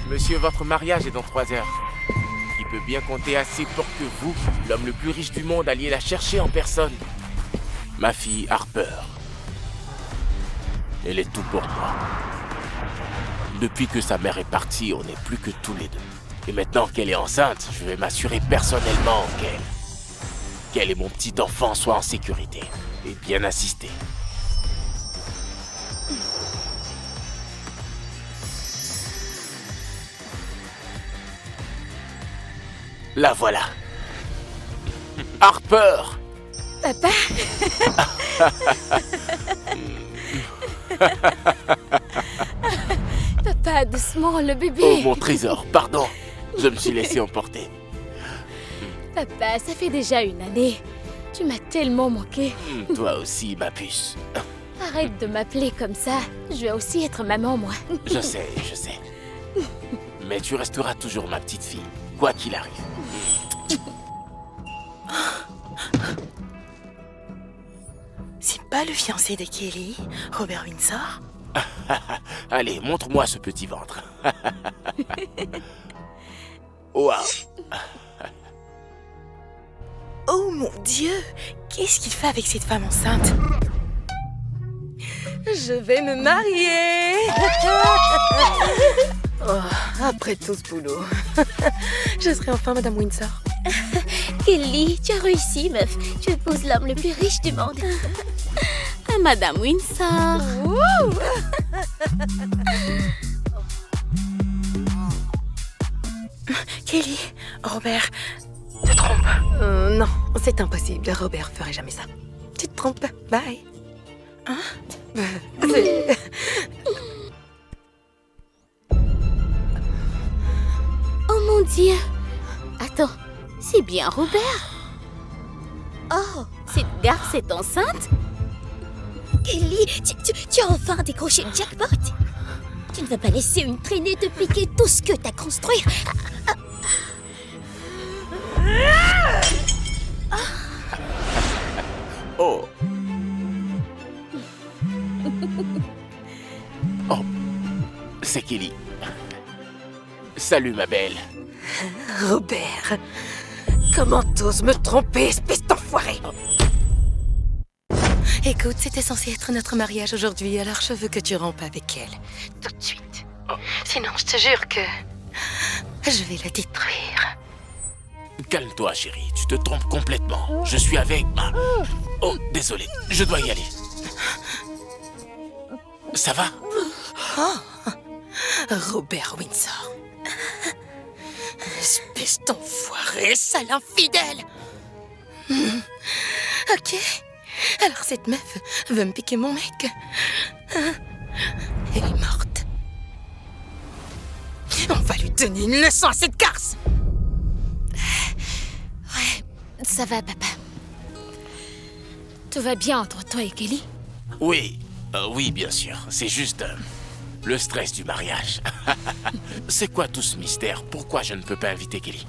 Monsieur, votre mariage est dans 3 heures. Il peut bien compter assez pour que vous, l'homme le plus riche du monde, alliez la chercher en personne. Ma fille Harper. Elle est tout pour moi. Depuis que sa mère est partie, on n'est plus que tous les deux. Et maintenant qu'elle est enceinte, je vais m'assurer personnellement qu'elle et mon petit enfant soient en sécurité et bien assistés. La voilà. Harper! Papa. Papa, doucement, le bébé. Oh mon trésor, pardon. Je me suis laissé emporter. Papa, ça fait déjà 1 année. Tu m'as tellement manqué. Toi aussi, ma puce. Arrête de m'appeler comme ça. Je vais aussi être maman, moi. Je sais. Mais tu resteras toujours ma petite fille, quoi qu'il arrive. C'est pas le fiancé de Kelly, Robert Windsor? Allez, montre-moi ce petit ventre. Waouh. Oh mon Dieu! Qu'est-ce qu'il fait avec cette femme enceinte? Je vais me marier! Oh, après tout ce boulot, je serai enfin Madame Windsor. Kelly, tu as réussi, meuf. Tu épouses l'homme le plus riche du monde. Madame Windsor. Kelly, Robert, te trompe. Non, c'est impossible. Robert ferait jamais ça. Tu te trompes. Bye. Hein? C'est... Oh mon Dieu. Attends, c'est bien Robert. Oh, cette garce est enceinte? Kelly, tu as enfin décroché le jackpot. Tu ne vas pas laisser une traînée te piquer tout ce que tu as construit. Oh. Oh. C'est Kelly. Salut, ma belle. Robert, comment t'oses me tromper, espèce d'enfoiré? Écoute, c'était censé être notre mariage aujourd'hui, alors je veux que tu rompes avec elle. Tout de suite. Sinon, je te jure que... je vais la détruire. Calme-toi, chérie. Tu te trompes complètement. Je suis avec... Oh, désolé. Je dois y aller. Ça va? Oh. Robert Windsor. Espèce d'enfoiré, sale infidèle. Ok. Alors cette meuf veut me piquer mon mec. Elle est morte. On va lui donner une leçon à cette garce. Ouais, ça va, papa. Tout va bien entre toi et Kelly? Oui. Oui, bien sûr. C'est juste... le stress du mariage. C'est quoi tout ce mystère? Pourquoi je ne peux pas inviter Kelly?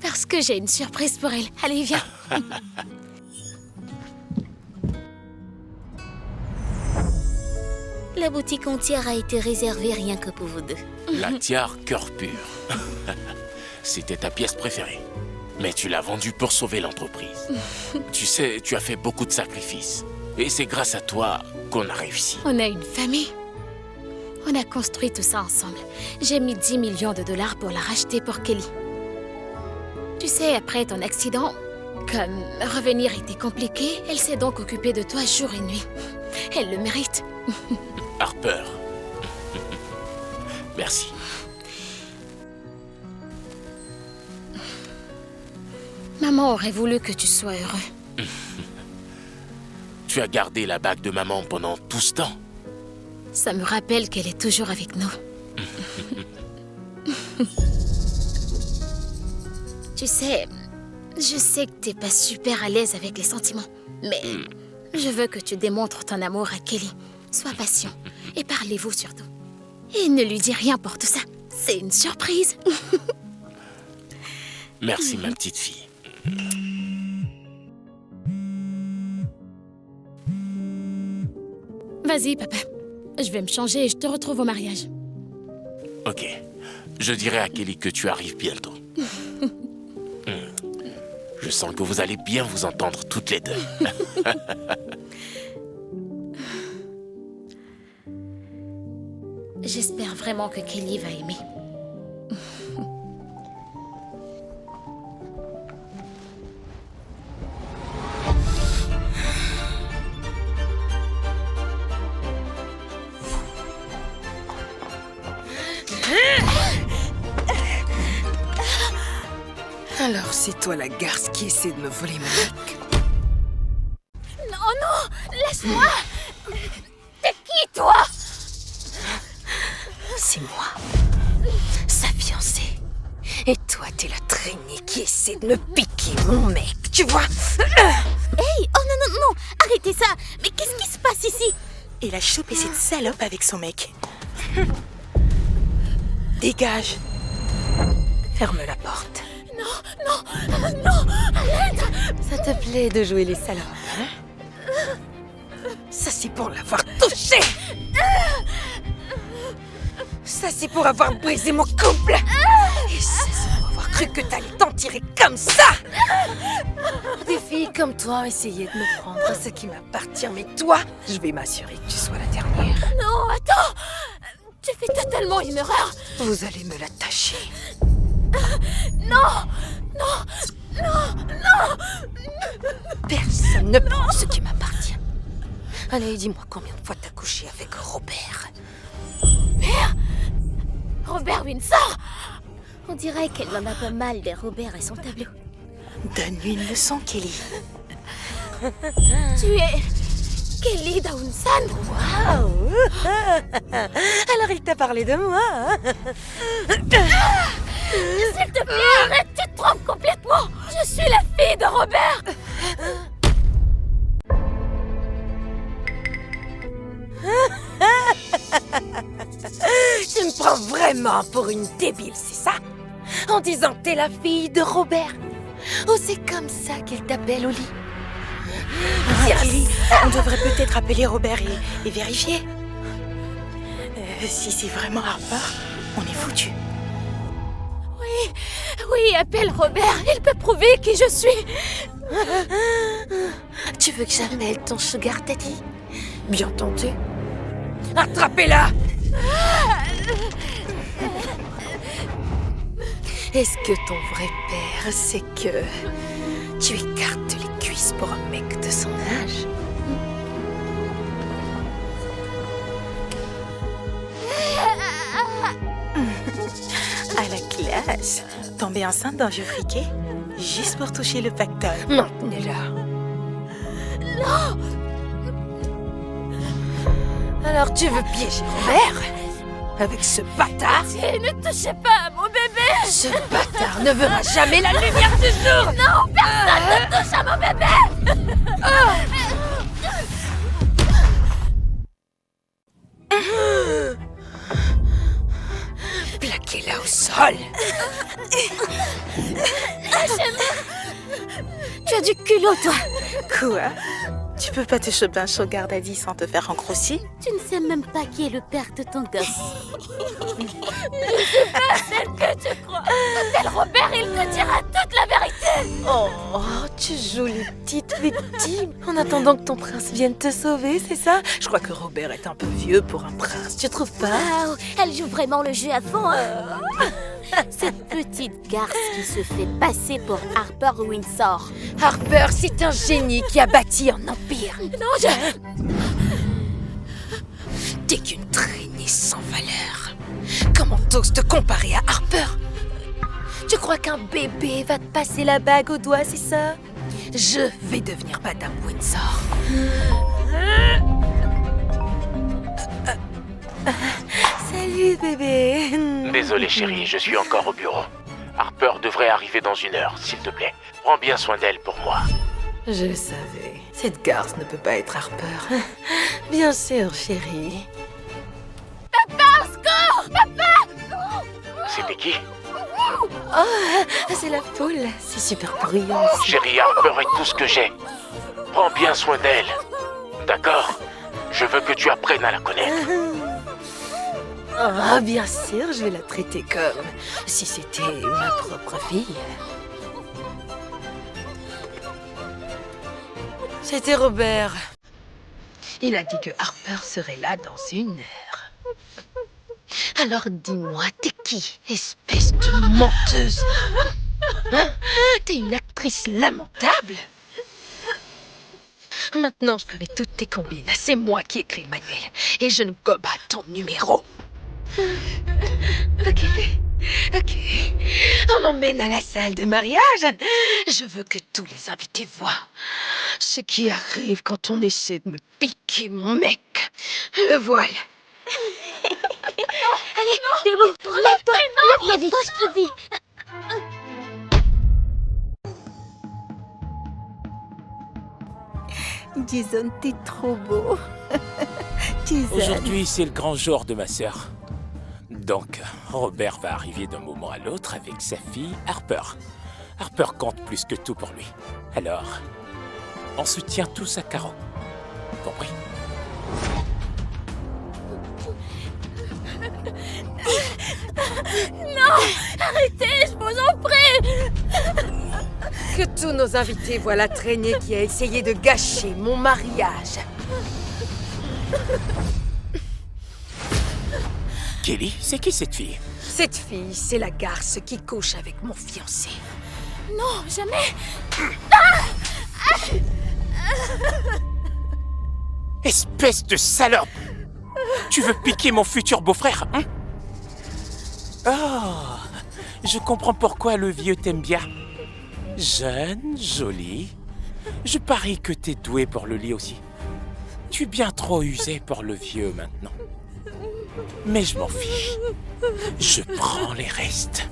Parce que j'ai une surprise pour elle. Allez, viens. La boutique entière a été réservée rien que pour vous deux. La tiare cœur pur. C'était ta pièce préférée. Mais tu l'as vendue pour sauver l'entreprise. Tu sais, tu as fait beaucoup de sacrifices. Et c'est grâce à toi qu'on a réussi. On a une famille. On a construit tout ça ensemble. J'ai mis 10 millions de dollars pour la racheter pour Kelly. Tu sais, après ton accident, comme revenir était compliqué, elle s'est donc occupée de toi jour et nuit. Elle le mérite. Harper. Merci. Maman aurait voulu que tu sois heureux. Tu as gardé la bague de maman pendant tout ce temps. Ça me rappelle qu'elle est toujours avec nous. Tu sais, je sais que t'es pas super à l'aise avec les sentiments, mais je veux que tu démontres ton amour à Kelly. Sois patient et parlez-vous surtout. Et ne lui dis rien pour tout ça. C'est une surprise. Merci, ma petite fille. Vas-y, papa. Je vais me changer et je te retrouve au mariage. Ok. Je dirai à Kelly que tu arrives bientôt. Je sens que vous allez bien vous entendre toutes les deux. J'espère vraiment que Kelly va aimer. Alors, c'est toi la garce qui essaie de me voler mon mec? Non, non, laisse-moi. T'es qui, toi? C'est moi, sa fiancée. Et toi, t'es la traînée qui essaie de me piquer mon mec, tu vois? Hey, oh non, non, non, arrêtez ça. Mais qu'est-ce qui se passe ici? Il a chopé cette salope avec son mec. Dégage. Ferme la porte. Non, non, arrête. Ça te plaît de jouer les salopes, hein? Ça, c'est pour l'avoir touché. Ça, c'est pour avoir brisé mon couple. Et ça, c'est pour avoir cru que t'allais t'en tirer comme ça. Des filles comme toi ont essayé de me prendre ce qui m'appartient, mais toi, je vais m'assurer que tu sois la dernière. Non, attends. Tu fais totalement une erreur. Vous allez me l'attacher. Non, non, non, non. Personne ne prend ce qui m'appartient. Allez, dis-moi combien de fois t'as couché avec Robert? Robert Windsor. On dirait qu'elle en a pas mal des Robert et son tableau. Donne-lui une leçon, Kelly. Tu es Kelly Downson. Waouh. Alors il t'a parlé de moi, hein? S'il te plaît, arrête, tu te trompes complètement. Je suis la fille de Robert. Tu me prends vraiment pour une débile, c'est ça? En disant que t'es la fille de Robert. Oh, c'est comme ça qu'il t'appelle au lit. Kelly, on devrait peut-être appeler Robert et vérifier. Si c'est vraiment Harper, on est foutu. Oui, appelle Robert. Il peut prouver qui je suis. Tu veux que j'appelle ton sugar daddy? Bien tenté. Attrapez-la! Est-ce que ton vrai père sait que tu écartes les cuisses pour un mec de son âge? À la classe. Tomber enceinte d'un vieux friquet, juste pour toucher le pactole. Maintenez-la. Non! Alors tu veux piéger Robert? Avec ce bâtard? Ne touchez pas à mon bébé. Ce bâtard ne verra jamais la lumière du jour! Non, personne ne touche à mon bébé. Plaquez-la au sol! Tu as du culot, toi. Quoi? Tu peux pas te choper un sugar daddy sans te faire engrosser? Tu ne sais même pas qui est le père de ton gosse. Celle que tu crois. Tel Robert, il te dira toute la vérité. Oh, tu joues les petites victimes en attendant que ton prince vienne te sauver, c'est ça? Je crois que Robert est un peu vieux pour un prince, tu trouves pas? Waouh, elle joue vraiment le jeu à fond. Cette petite garce qui se fait passer pour Harper Windsor. Harper, c'est un génie qui a bâti un empire. Non, T'es qu'une traînée sans valeur. Comment t'oses te comparer à Harper? Tu crois qu'un bébé va te passer la bague au doigt, c'est ça? Je vais devenir Madame Windsor. Salut, bébé. Désolé chérie, je suis encore au bureau. Harper devrait arriver dans 1 heure, s'il te plaît. Prends bien soin d'elle pour moi. Je le savais. Cette garce ne peut pas être Harper. Bien sûr, chérie. C'était qui? Oh, c'est la poule. C'est super bruyant. Chérie, Harper est tout ce que j'ai. Prends bien soin d'elle. D'accord? Je veux que tu apprennes à la connaître. Ah, bien sûr, je vais la traiter comme si c'était ma propre fille. C'était Robert. Il a dit que Harper serait là dans 1 heure. Alors dis-moi, t'es qui, espèce de menteuse? Hein? T'es une actrice lamentable. Maintenant, je connais toutes tes combines. C'est moi qui écris le manuel. Et je ne gobe pas ton numéro. Ok. On m'emmène à la salle de mariage. Je veux que tous les invités voient ce qui arrive quand on essaie de me piquer mon mec. Le voile. Allez, Débo, lève-toi. Lève-toi vite. Pose-toi vite. Jason, t'es trop beau. Jason. Aujourd'hui, c'est le grand jour de ma sœur. Donc, Robert va arriver d'un moment à l'autre avec sa fille Harper. Harper compte plus que tout pour lui. Alors, on se tient tous à carreau. Compris? Arrêtez, je vous en prie. Que tous nos invités voient la traînée qui a essayé de gâcher mon mariage. Kelly, c'est qui cette fille? Cette fille, c'est la garce qui couche avec mon fiancé. Non, jamais. Espèce de salope! Tu veux piquer mon futur beau-frère, hein? Oh, je comprends pourquoi le vieux t'aime bien. Jeune, jolie. Je parie que t'es douée pour le lit aussi. Tu es bien trop usée pour le vieux maintenant. Mais je m'en fiche. Je prends les restes.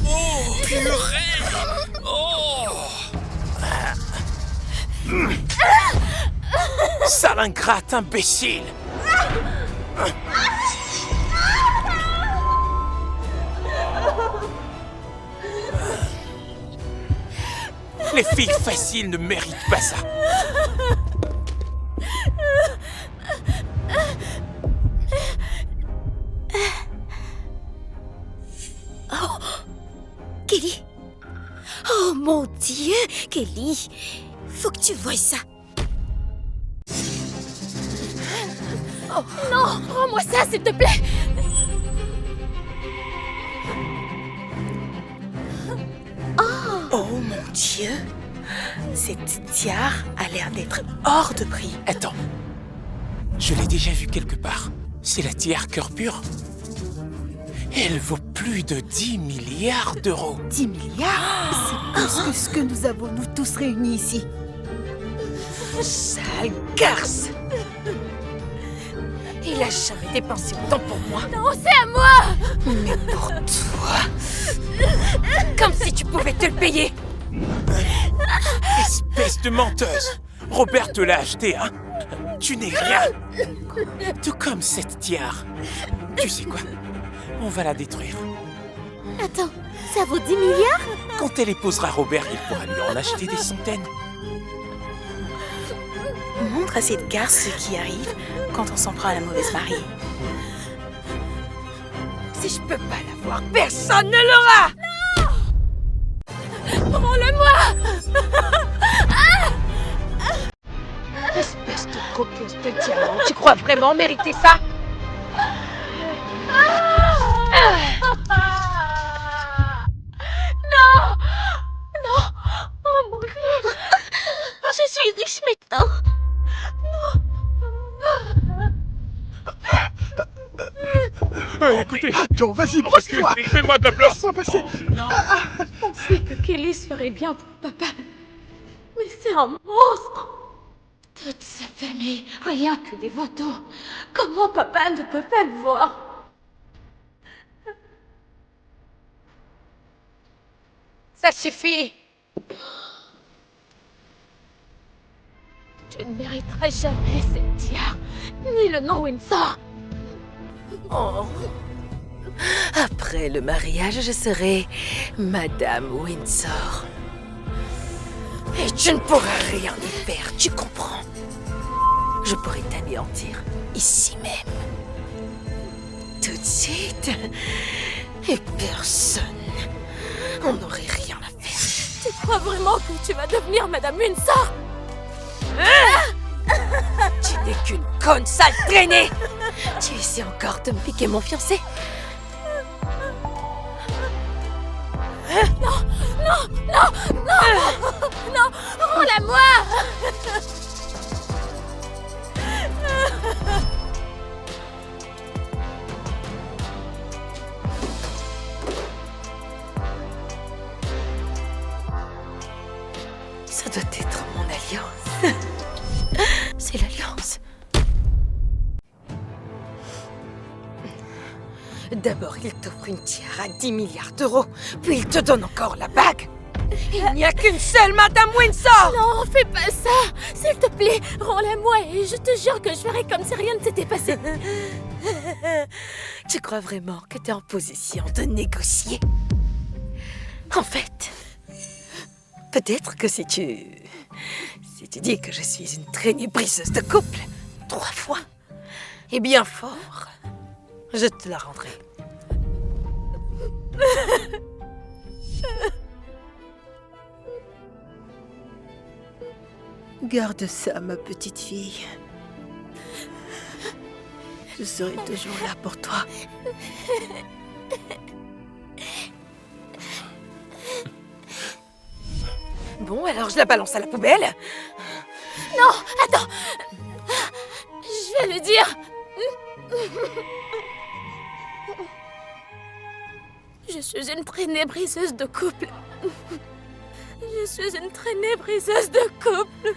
Oh, purée! Oh! Sale ingrate, imbécile! Les filles faciles ne méritent pas ça. Kelly. Oh mon Dieu, Kelly. Faut que tu voies ça. Oh non, rends-moi ça, s'il te plaît. Oh mon Dieu. Cette tiare a l'air d'être hors de prix. Attends. Je l'ai déjà vue quelque part. C'est la tiare cœur pur. Elle vaut plus de 10 milliards d'euros. 10 milliards? C'est plus que ce que nous avons, nous tous réunis ici. Sale garce! Il a jamais dépensé autant pour moi. Non, c'est à moi. Mais pour toi... Comme si tu pouvais te le payer. Espèce de menteuse! Robert te l'a acheté, hein? Tu n'es rien! Tout comme cette tiare. Tu sais quoi? On va la détruire. Attends, ça vaut 10 milliards? Quand elle épousera Robert, il pourra lui en acheter des centaines. Montre à cette garce ce qui arrive quand on s'en prend à la mauvaise mariée. Si je peux pas l'avoir, personne ne l'aura! Prends-le-moi. Espèce de coqueuse de diamant, tu crois vraiment mériter ça? Non. Non. Oh mon Dieu. Je suis riche maintenant. Écoutez, Joe, vas-y, brosse-toi. Fais-moi de la place. Sans passer. On sait que Kelly serait bien pour papa. Mais c'est un monstre. Toute sa famille, rien que des photos. Comment papa ne peut pas le voir? Ça suffit! Je ne mériterai jamais cette tiare, ni le nom Windsor. Oh. Après le mariage, je serai Madame Windsor. Et tu ne pourras rien y faire, tu comprends? Je pourrais t'anéantir, ici même. tout de suite. Et personne. On n'aurait rien à faire. Tu crois vraiment que tu vas devenir Madame Windsor? Tu n'es qu'une conne sale traînée. Tu essaies encore de me piquer mon fiancé? Non, rends-la-moi! Ça doit être mon alliance. C'est l'alliance. D'abord, il t'offre une tiare à 10 milliards d'euros, puis il te donne encore la bague. Il n'y a qu'une seule Madame Windsor! Non, fais pas ça! S'il te plaît, rends-la-moi et je te jure que je ferai comme si rien ne s'était passé. Tu crois vraiment que t'es en position de négocier? En fait, peut-être que si tu dis que je suis une traînée briseuse de couple 3 fois, et bien fort, je te la rendrai. Garde ça, ma petite fille. Je serai toujours là pour toi. Bon, alors je la balance à la poubelle. Non, attends! Je vais lui dire! Je suis une traînée briseuse de couple. Je suis une traînée briseuse de couple.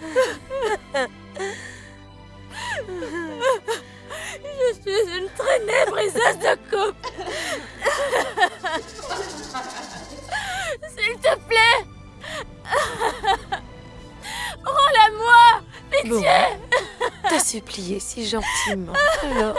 Je suis une traînée briseuse de couple. S'il te plaît. Rends-la-moi. Pitié. Bon, t'as supplié si gentiment, alors...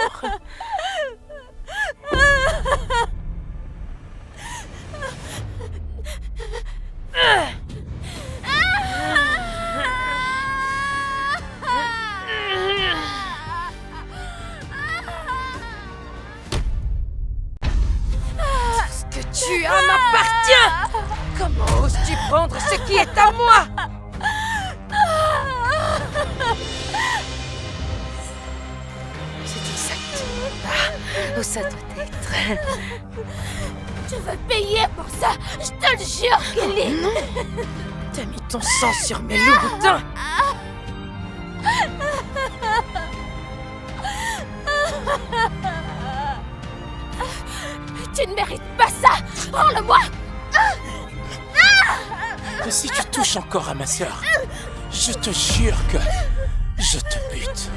Ce que tu as m'appartient! Comment oses-tu prendre ce qui est à moi? C'est exactement là où ça doit être. Tu vas payer pour ça, je te le jure, Kelly. T'as mis ton sang sur mes loups-boutins. Tu ne mérites pas ça. Rends-le-moi. Et si tu touches encore à ma sœur, je te jure que je te bute.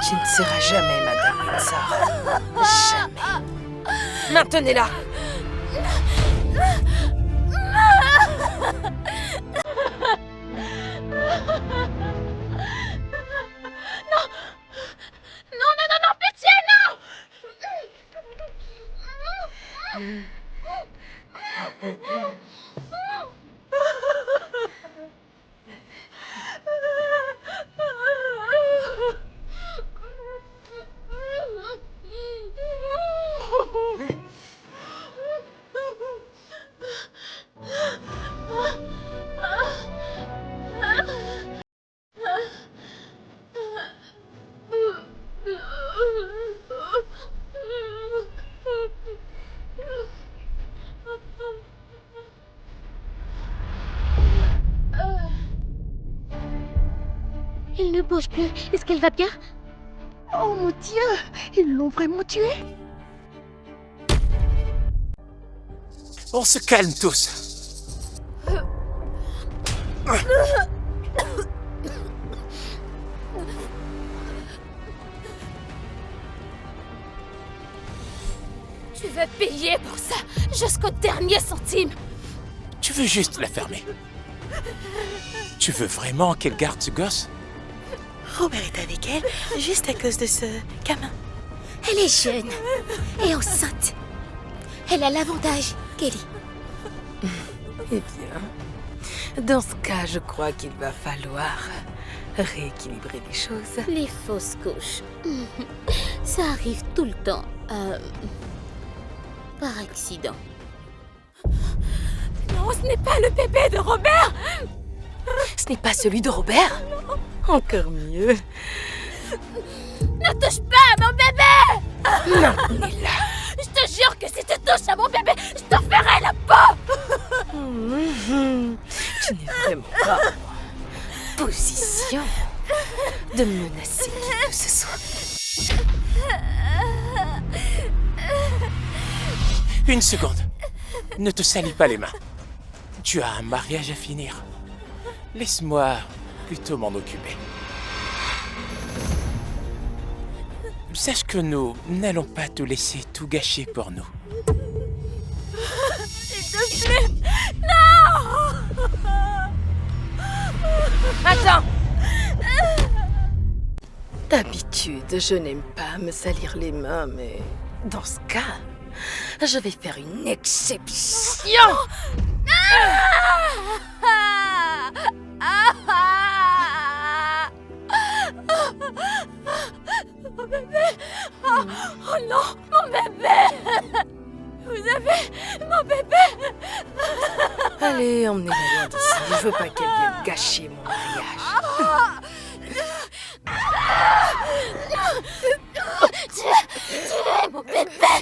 Tu ne seras jamais Madame Windsor. Jamais. Maintenez-la. Non, pitié, non. Il ne bouge plus. Est-ce qu'elle va bien? Oh mon Dieu, ils l'ont vraiment tué? On se calme tous. Tu vas payer pour ça, jusqu'au dernier centime. Tu veux juste la fermer. Tu veux vraiment qu'elle garde ce gosse? Robert est avec elle juste à cause de ce gamin. Elle est jeune et enceinte. Elle a l'avantage, Kelly. Eh bien, dans ce cas, je crois qu'il va falloir rééquilibrer les choses. Les fausses couches. Ça arrive tout le temps. Par accident. Non, ce n'est pas le bébé de Robert. Ce n'est pas celui de Robert? Encore mieux. Ne touche pas à mon bébé. Non, Nella. Je te jure que si tu touches à mon bébé, je te ferai la peau. Tu n'es vraiment pas en position de menacer qui que ce soit. Une seconde. Ne te salis pas les mains. Tu as un mariage à finir. Laisse-moi plutôt m'en occuper. Sache que nous n'allons pas te laisser tout gâcher pour nous. S'il te plaît. Non. Attends! D'habitude, je n'aime pas me salir les mains, mais dans ce cas, je vais faire une exception! Mon bébé. Oh non, mon bébé. Vous avez mon bébé. Allez, emmenez-la loin d'ici. Je veux pas qu'elle vienne gâcher mon mariage. Tu es mon bébé.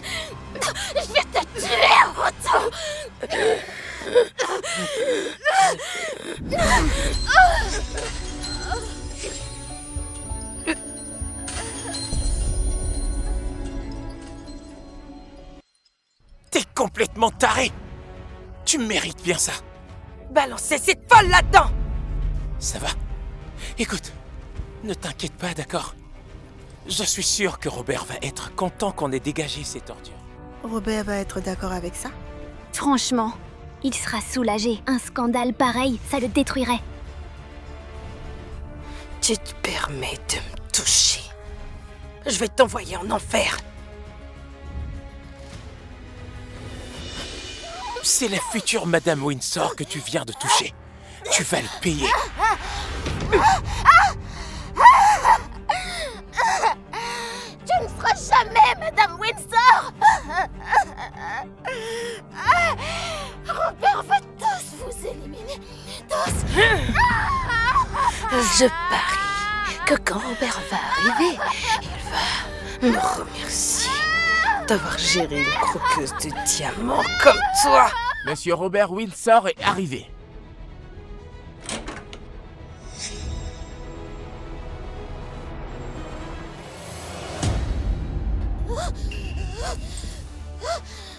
Je vais te tuer en retour. T'es complètement taré. Tu mérites bien ça. Balancez cette folle là-dedans! Ça va? Écoute, ne t'inquiète pas, d'accord? Je suis sûr que Robert va être content qu'on ait dégagé ces ordures. Robert va être d'accord avec ça? Franchement, il sera soulagé. Un scandale pareil, ça le détruirait. Tu te permets de me toucher. Je vais t'envoyer en enfer. C'est la future Madame Windsor que tu viens de toucher. Tu vas le payer. Tu ne seras jamais Madame Windsor. Robert va tous vous éliminer. Tous. Je parie que quand Robert va arriver, il va me remercier d'avoir géré une croqueuse de diamants comme toi. Monsieur Robert Windsor est arrivé.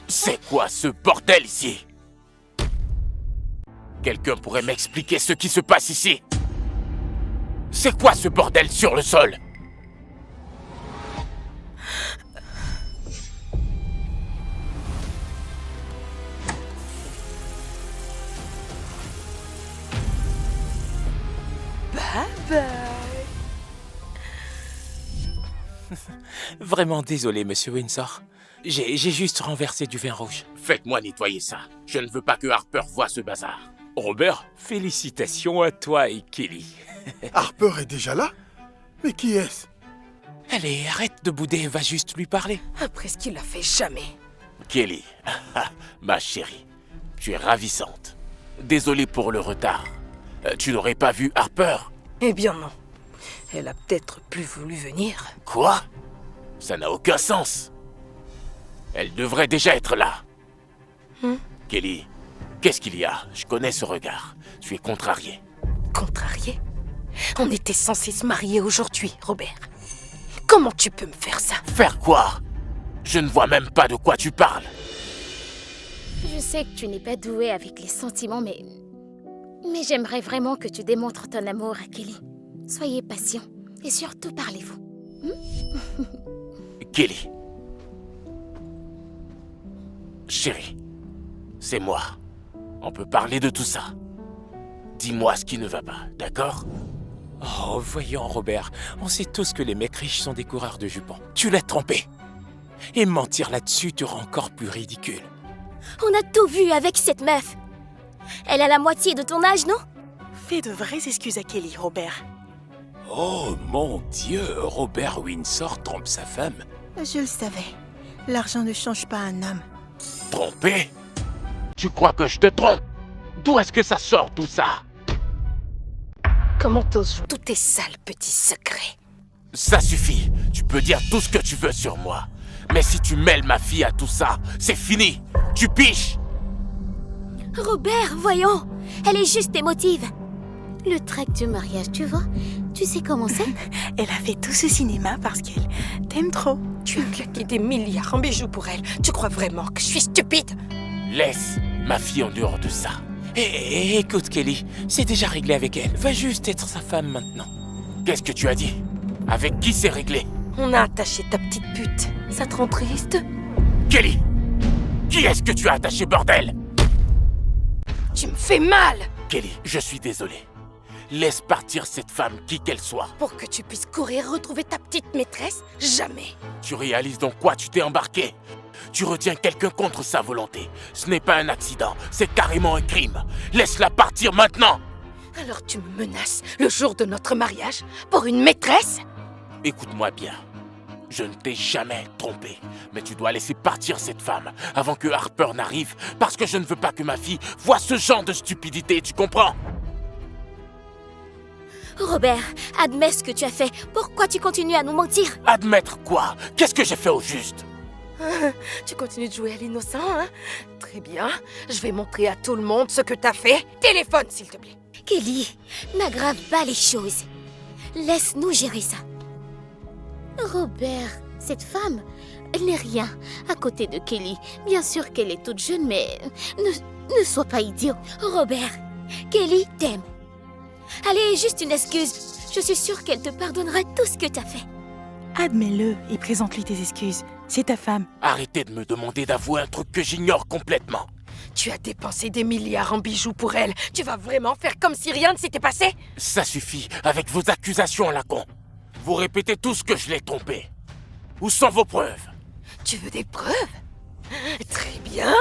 C'est quoi ce bordel ici? Quelqu'un pourrait m'expliquer ce qui se passe ici? C'est quoi ce bordel sur le sol? Vraiment désolé, monsieur Windsor. J'ai juste renversé du vin rouge. Faites-moi nettoyer ça. Je ne veux pas que Harper voie ce bazar. Robert, félicitations à toi et Kelly. Harper est déjà là? Mais qui est-ce? Allez, arrête de bouder, va juste lui parler. Après ce qu'il a fait jamais. Kelly, ma chérie, tu es ravissante. Désolé pour le retard. Tu n'aurais pas vu Harper? Eh bien non. Elle a peut-être plus voulu venir. Quoi? Ça n'a aucun sens. Elle devrait déjà être là. Kelly, qu'est-ce qu'il y a? Je connais ce regard. Tu es contrarié. Contrarié? On était censés se marier aujourd'hui, Robert. Comment tu peux me faire ça? Faire quoi? Je ne vois même pas de quoi tu parles. Je sais que tu n'es pas doué avec les sentiments, mais j'aimerais vraiment que tu démontres ton amour à Kelly. Soyez patient et surtout parlez-vous. Kelly. Chérie, c'est moi. On peut parler de tout ça. Dis-moi ce qui ne va pas, d'accord? Oh, voyons, Robert. On sait tous que les mecs riches sont des coureurs de jupons. Tu l'as trompé. Et mentir là-dessus te rend encore plus ridicule. On a tout vu avec cette meuf. Elle a la moitié de ton âge, non? Fais de vraies excuses à Kelly, Robert. Oh mon Dieu, Robert Windsor trompe sa femme. Je le savais. L'argent ne change pas un homme. Trompé? Tu crois que je te trompe? D'où est-ce que ça sort tout ça? Comment t'oses jouer tous tes sales petits secrets? Ça suffit, tu peux dire tout ce que tu veux sur moi. Mais si tu mêles ma fille à tout ça, c'est fini. Tu piches. Robert, voyons. Elle est juste émotive. Le trac du mariage, tu vois? Tu sais comment c'est? Elle a fait tout ce cinéma parce qu'elle t'aime trop. Tu as claqué des milliards en bijoux pour elle. Tu crois vraiment que je suis stupide? Laisse ma fille en dehors de ça. Écoute Kelly, c'est déjà réglé avec elle. Va juste être sa femme maintenant. Qu'est-ce que tu as dit? Avec qui c'est réglé? On a attaché ta petite pute. Ça te rend triste? Kelly! Qui est-ce que tu as attaché, bordel? Tu me fais mal! Kelly, je suis désolé. Laisse partir cette femme, qui qu'elle soit. Pour que tu puisses courir retrouver ta petite maîtresse? Jamais! Tu réalises dans quoi tu t'es embarqué? Tu retiens quelqu'un contre sa volonté. Ce n'est pas un accident, c'est carrément un crime. Laisse-la partir maintenant! Alors tu me menaces le jour de notre mariage pour une maîtresse? Écoute-moi bien. Je ne t'ai jamais trompé. Mais tu dois laisser partir cette femme avant que Harper n'arrive, parce que je ne veux pas que ma fille voie ce genre de stupidité, tu comprends? Robert, admets ce que tu as fait. Pourquoi tu continues à nous mentir? Admettre quoi? Qu'est-ce que j'ai fait au juste? Tu continues de jouer à l'innocent, hein? Très bien. Je vais montrer à tout le monde ce que t'as fait. Téléphone, s'il te plaît. Kelly, n'aggrave pas les choses. Laisse-nous gérer ça. Robert, cette femme, elle n'est rien à côté de Kelly. Bien sûr qu'elle est toute jeune, mais ne sois pas idiot. Robert, Kelly t'aime. Allez, juste une excuse. Je suis sûre qu'elle te pardonnera tout ce que t'as fait. Admets-le et présente-lui tes excuses. C'est ta femme. Arrêtez de me demander d'avouer un truc que j'ignore complètement. Tu as dépensé des milliards en bijoux pour elle. Tu vas vraiment faire comme si rien ne s'était passé? Ça suffit avec vos accusations à la con. Vous répétez tous que je l'ai trompé. Où sont vos preuves? Tu veux des preuves? Très bien.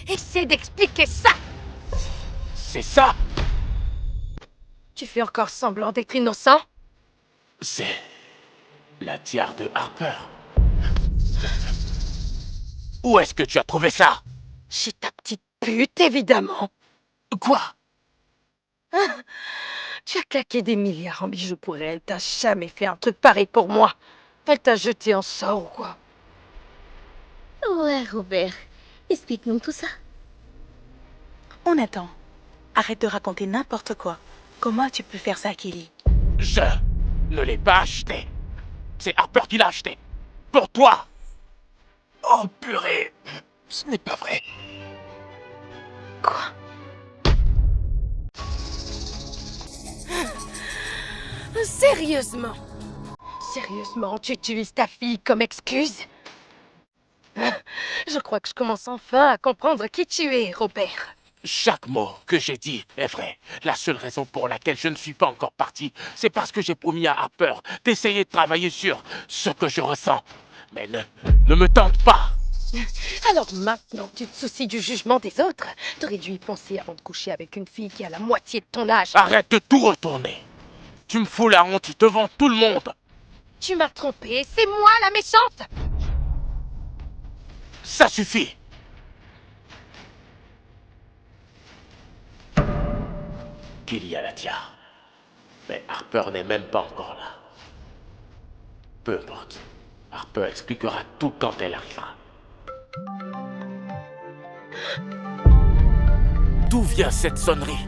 Essaie d'expliquer ça. C'est ça? Tu fais encore semblant d'être innocent? C'est la tiare de Harper. Où est-ce que tu as trouvé ça? Chez ta petite pute, évidemment. Quoi? Tu as claqué des milliards en bijoux pour elle. T'as jamais fait un truc pareil pour moi. Elle t'a jeté en sort ou quoi? Ouais, Robert. Explique-nous tout ça. On attend. Arrête de raconter n'importe quoi. Comment tu peux faire ça, Kelly? Je ne l'ai pas acheté. C'est Harper qui l'a acheté. Pour toi. Oh purée. Ce n'est pas vrai. Quoi? Sérieusement? Sérieusement, tu utilises ta fille comme excuse? Je crois que je commence enfin à comprendre qui tu es, Robert. Chaque mot que j'ai dit est vrai. La seule raison pour laquelle je ne suis pas encore parti, c'est parce que j'ai promis à Harper d'essayer de travailler sur ce que je ressens. Mais ne me tente pas. Alors maintenant, tu te soucies du jugement des autres? T'aurais dû y penser avant de coucher avec une fille qui a la moitié de ton âge. Arrête de tout retourner. Tu me fous la honte devant tout le monde. Tu m'as trompé, c'est moi la méchante. Ça suffit. Qu'il y a la tiare. Mais Harper n'est même pas encore là. Peu importe. Harper expliquera tout quand elle arrivera. D'où vient cette sonnerie?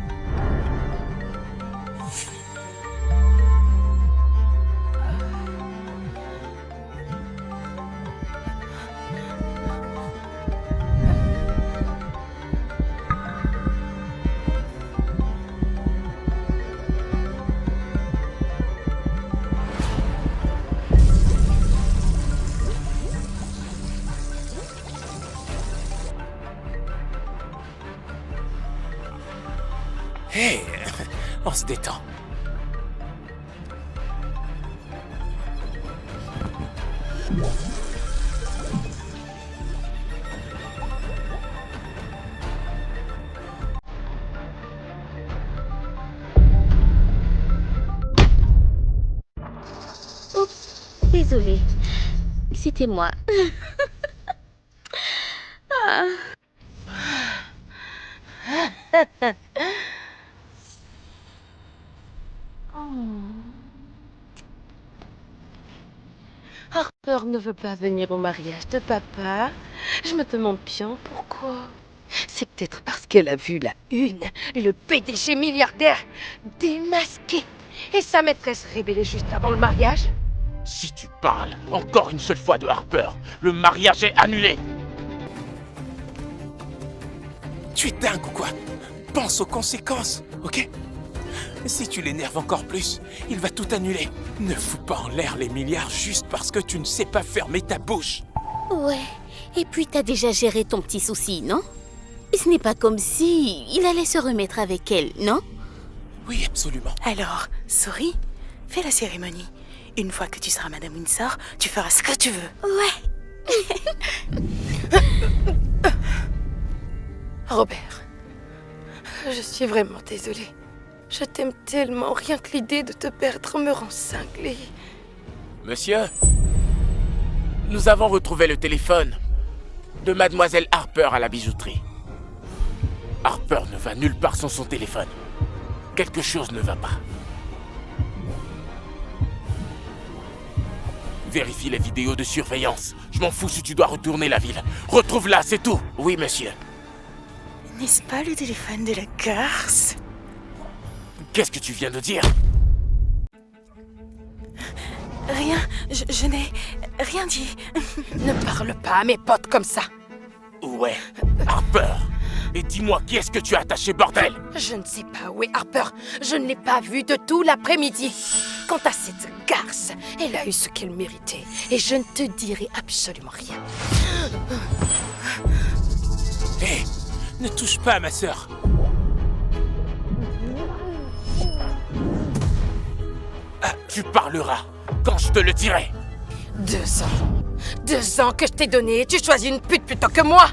Hé, on se détend. Désolée. C'était moi. Harper ne veut pas venir au mariage de papa. Je me demande bien pourquoi. C'est peut-être parce qu'elle a vu la une, le PDG milliardaire démasqué et sa maîtresse révélée juste avant le mariage. Si tu parles encore une seule fois de Harper, le mariage est annulé. Tu es dingue ou quoi? Pense aux conséquences, ok? Si tu l'énerves encore plus, il va tout annuler. Ne fous pas en l'air les milliards juste parce que tu ne sais pas fermer ta bouche. Ouais. Et puis t'as déjà géré ton petit souci, non? Et ce n'est pas comme si il allait se remettre avec elle, non? Oui, absolument. Alors, souris, fais la cérémonie. Une fois que tu seras Madame Windsor, tu feras ce que tu veux. Ouais. Robert, je suis vraiment désolée. Je t'aime tellement, rien que l'idée de te perdre me rend cinglée. Monsieur, nous avons retrouvé le téléphone de Mademoiselle Harper à la bijouterie. Harper ne va nulle part sans son téléphone. Quelque chose ne va pas. Vérifie les vidéos de surveillance. Je m'en fous si tu dois retourner la ville. Retrouve-la, c'est tout. Oui, monsieur. N'est-ce pas le téléphone de la garce? Qu'est-ce que tu viens de dire? Rien, je n'ai rien dit. Ne parle pas à mes potes comme ça. Ouais, Harper. Et dis-moi, qui est-ce que tu as attaché, bordel? Je ne sais pas où est Harper. Je ne l'ai pas vue de tout l'après-midi. Quant à cette garce, elle a eu ce qu'elle méritait. Et je ne te dirai absolument rien. Hé, ne touche pas à ma sœur. Ah, tu parleras quand je te le dirai. 2 ans. 2 ans que je t'ai donné et tu choisis une pute plutôt que moi.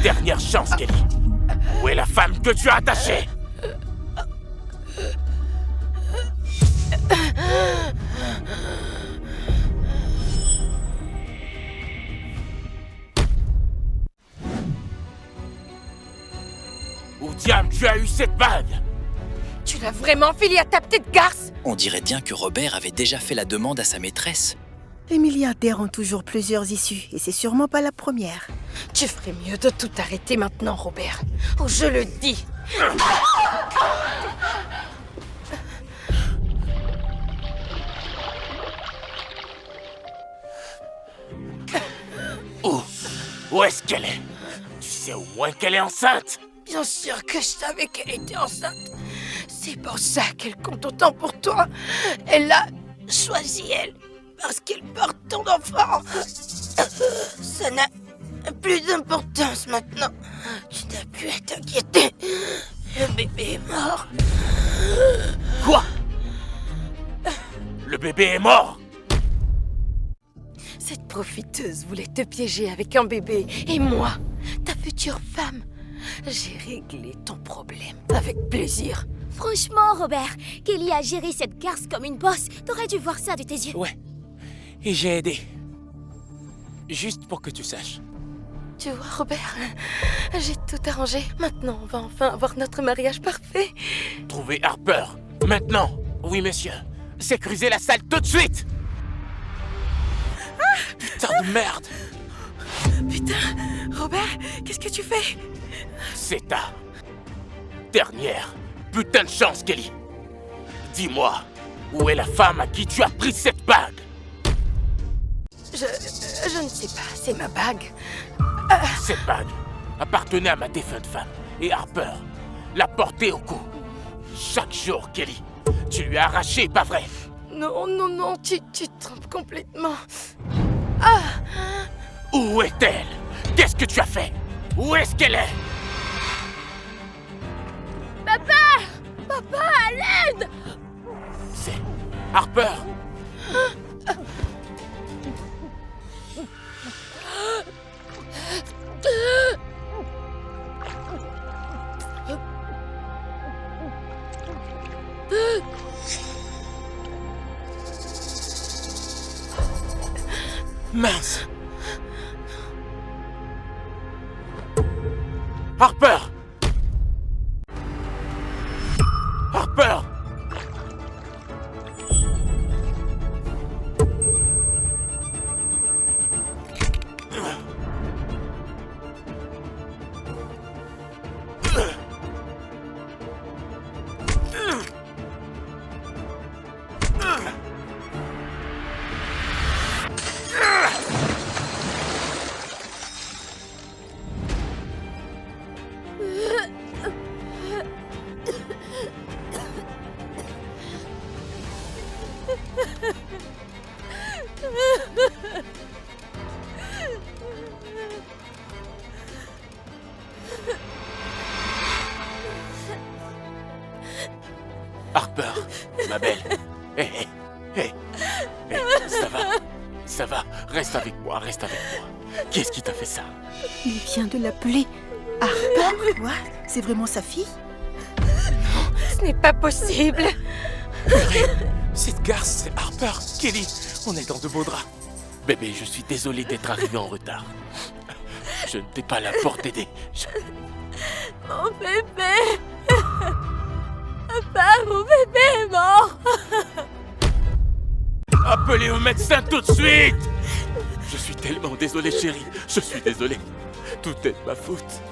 Dernière chance, Kelly. Où est la femme que tu as attachée? Où diable tu as eu cette bague? Tu l'as vraiment filée à ta petite garce? On dirait bien que Robert avait déjà fait la demande à sa maîtresse. Les milliardaires ont toujours plusieurs issues, et c'est sûrement pas la première. Tu ferais mieux de tout arrêter maintenant, Robert. Oh, je le dis. Où est-ce qu'elle est? Tu sais au moins qu'elle est enceinte? Bien sûr que je savais qu'elle était enceinte. C'est pour ça qu'elle compte autant pour toi. Elle l'a choisi, elle, parce qu'elle porte ton enfant. Ça n'a plus d'importance maintenant. Tu n'as plus à t'inquiéter. Le bébé est mort. Quoi? Le bébé est mort? Cette profiteuse voulait te piéger avec un bébé. Et moi, ta future femme, j'ai réglé ton problème avec plaisir. Franchement, Robert, Kelly a géré cette garce comme une bosse. T'aurais dû voir ça de tes yeux. Ouais, et j'ai aidé. Juste pour que tu saches. Tu vois, Robert, j'ai tout arrangé. Maintenant, on va enfin avoir notre mariage parfait. Trouvez Harper, maintenant. Oui, monsieur. Sécurisez la salle tout de suite. Putain de merde. Putain, Robert, qu'est-ce que tu fais? C'est ta dernière putain de chance, Kelly. Dis-moi, où est la femme à qui tu as pris cette bague? Je ne sais pas, c'est ma bague. Cette bague appartenait à ma défunte femme. Et Harper l'a portée au cou. Chaque jour, Kelly, tu lui as arraché, pas vrai? Non, non, non, tu te trompes complètement. Où est-elle? Qu'est-ce que tu as fait? Où est-ce qu'elle est? Papa, à l'aide! C'est Harper. Mince! Harper! Harper! Harper, ma belle. Hé, ça va, reste avec moi. Qu'est-ce qui t'a fait ça? Il vient de l'appeler Harper. Quoi? C'est vraiment sa fille? Ce n'est pas possible. Purée, cette garce, c'est Harper. Kelly, on est dans de beaux draps. Bébé, je suis désolé d'être arrivé en retard. Je ne t'ai pas là pour t'aider. Mon bébé. Papa, mon bébé est mort. Appelez au médecin tout de suite! Je suis tellement désolé, chérie. Je suis désolé. Tout est de ma faute.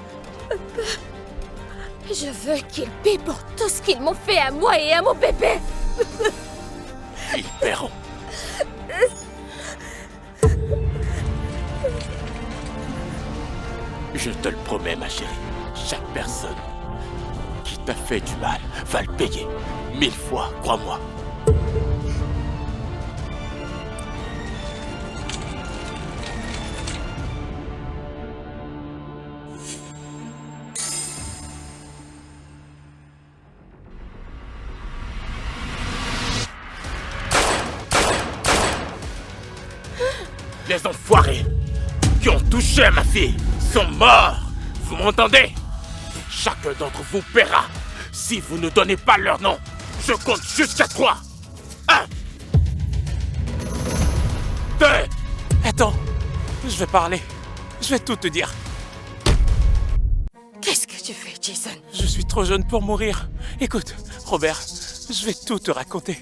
Je veux qu'ils paient pour tout ce qu'ils m'ont fait à moi et à mon bébé. Ils paieront. Je te le promets, ma chérie. Chaque personne qui t'a fait du mal va le payer. 1000 fois, crois-moi. Les enfoirés qui ont touché à ma fille sont morts. Vous m'entendez? Chacun d'entre vous paiera si vous ne donnez pas leur nom. Je compte jusqu'à 3. 1. 2. Attends, je vais parler. Je vais tout te dire. Qu'est-ce que tu fais, Jason? Je suis trop jeune pour mourir. Écoute, Robert, je vais tout te raconter.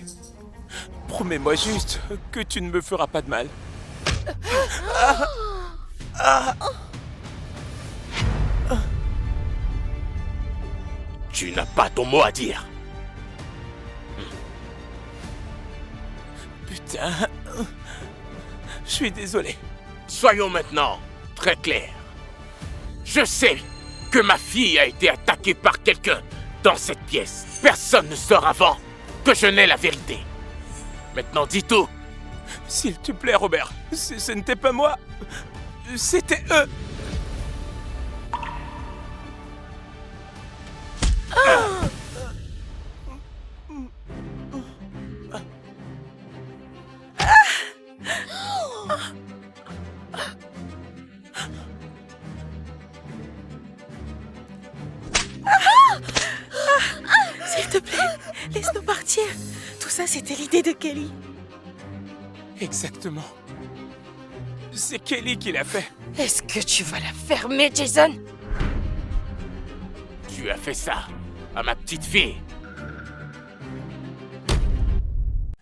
Promets-moi juste que tu ne me feras pas de mal. Tu n'as pas ton mot à dire. Putain. Je suis désolé. Soyons maintenant très clairs. Je sais que ma fille a été attaquée par quelqu'un dans cette pièce. Personne ne sort avant que je n'ai la vérité. Maintenant, dis tout. S'il te plaît, Robert, ce n'était pas moi. C'était eux. S'il te plaît, laisse-nous partir. Tout ça, c'était l'idée de Kelly. Exactement. C'est Kelly qui l'a fait. Est-ce que tu vas la fermer, Jason? Tu as fait ça à ma petite fille.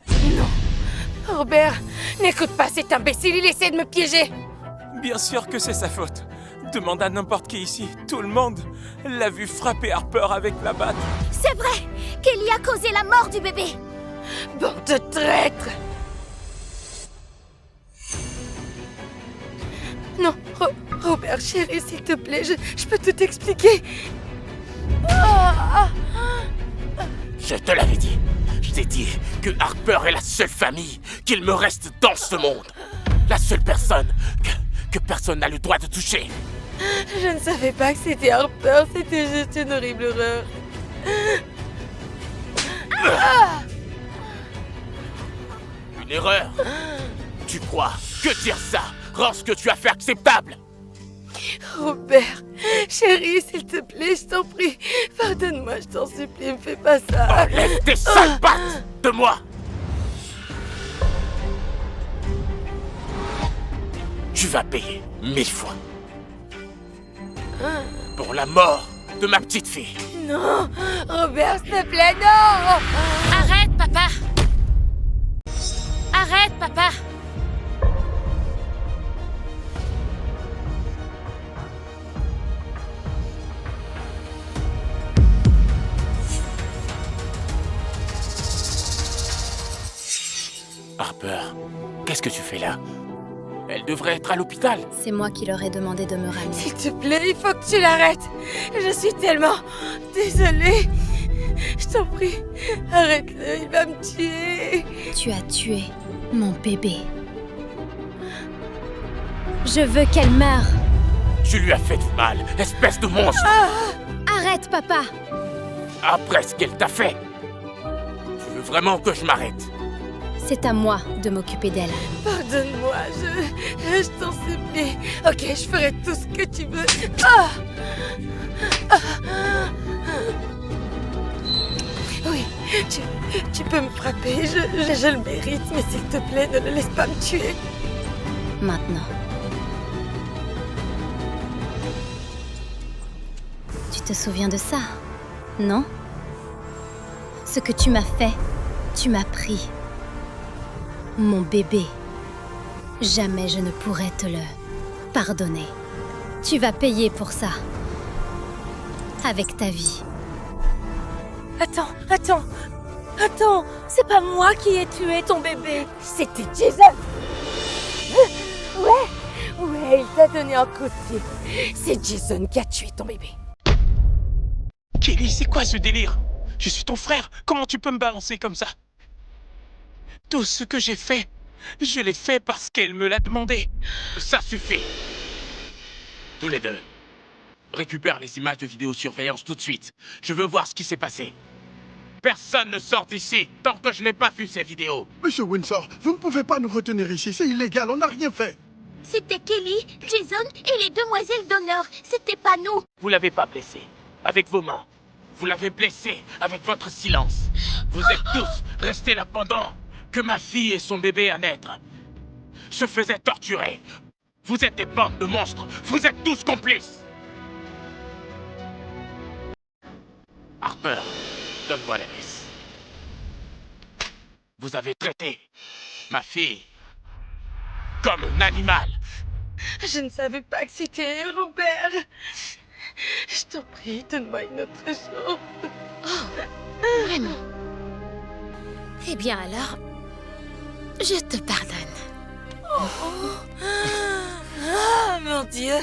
Non. Robert, n'écoute pas cet imbécile, il essaie de me piéger. Bien sûr que c'est sa faute. Demande à n'importe qui ici. Tout le monde l'a vu frapper Harper avec la batte. C'est vrai! Kelly a causé la mort du bébé! Bande de traîtres! Non, Robert, chérie, s'il te plaît, je peux tout expliquer. Je te l'avais dit. Je t'ai dit que Harper est la seule famille qu'il me reste dans ce monde. La seule personne que personne n'a le droit de toucher. Je ne savais pas que c'était Harper, c'était juste une horrible erreur. Une erreur? Tu crois que dire ça rend ce que tu as fait acceptable? Robert, Chérie, s'il te plaît, je t'en prie. Pardonne-moi, je t'en supplie, me fais pas ça. Enlève tes sales pattes de moi! Tu vas payer 1000 fois. Pour la mort de ma petite fille. Non, Robert, s'il te plaît, non! Arrête, papa! Arrête, papa! Harper, qu'est-ce que tu fais là? Elle devrait être à l'hôpital. C'est moi qui leur ai demandé de me ramener. S'il te plaît, il faut que tu l'arrêtes. Je suis tellement désolée. Je t'en prie, arrête-le, il va me tuer. Tu as tué mon bébé. Je veux qu'elle meure. Tu lui as fait du mal, espèce de monstre. Arrête, papa. Après ce qu'elle t'a fait. Tu veux vraiment que je m'arrête? C'est à moi de m'occuper d'elle. Pardonne-moi, je t'en supplie. Ok, je ferai tout ce que tu veux. Oui, tu peux me frapper, je le mérite, mais s'il te plaît, ne le laisse pas me tuer. Maintenant. Tu te souviens de ça, non? Ce que tu m'as fait, tu m'as pris. Mon bébé. Jamais je ne pourrai te le pardonner. Tu vas payer pour ça. Avec ta vie. Attends. C'est pas moi qui ai tué ton bébé. C'était Jason. Ouais, il t'a donné un coup de pied. C'est Jason qui a tué ton bébé. Kelly, c'est quoi ce délire? Je suis ton frère, comment tu peux me balancer comme ça? Tout ce que j'ai fait, je l'ai fait parce qu'elle me l'a demandé. Ça suffit. Tous les deux. Récupère les images de vidéosurveillance tout de suite. Je veux voir ce qui s'est passé. Personne ne sort d'ici tant que je n'ai pas vu ces vidéos. Monsieur Windsor, vous ne pouvez pas nous retenir ici, c'est illégal, on n'a rien fait. C'était Kelly, Jason et les demoiselles d'honneur. C'était pas nous. Vous l'avez pas blessé avec vos mains. Vous l'avez blessé avec votre silence. Vous êtes tous restés là pendant que ma fille et son bébé à naître se faisaient torturer. Vous êtes des bandes de monstres. Vous êtes tous complices. Harper, donne-moi la laisse. Vous avez traité ma fille comme un animal. Je ne savais pas que c'était Robert. Je t'en prie, donne-moi une autre chance. Vraiment? Eh bien alors, je te pardonne. Mon Dieu.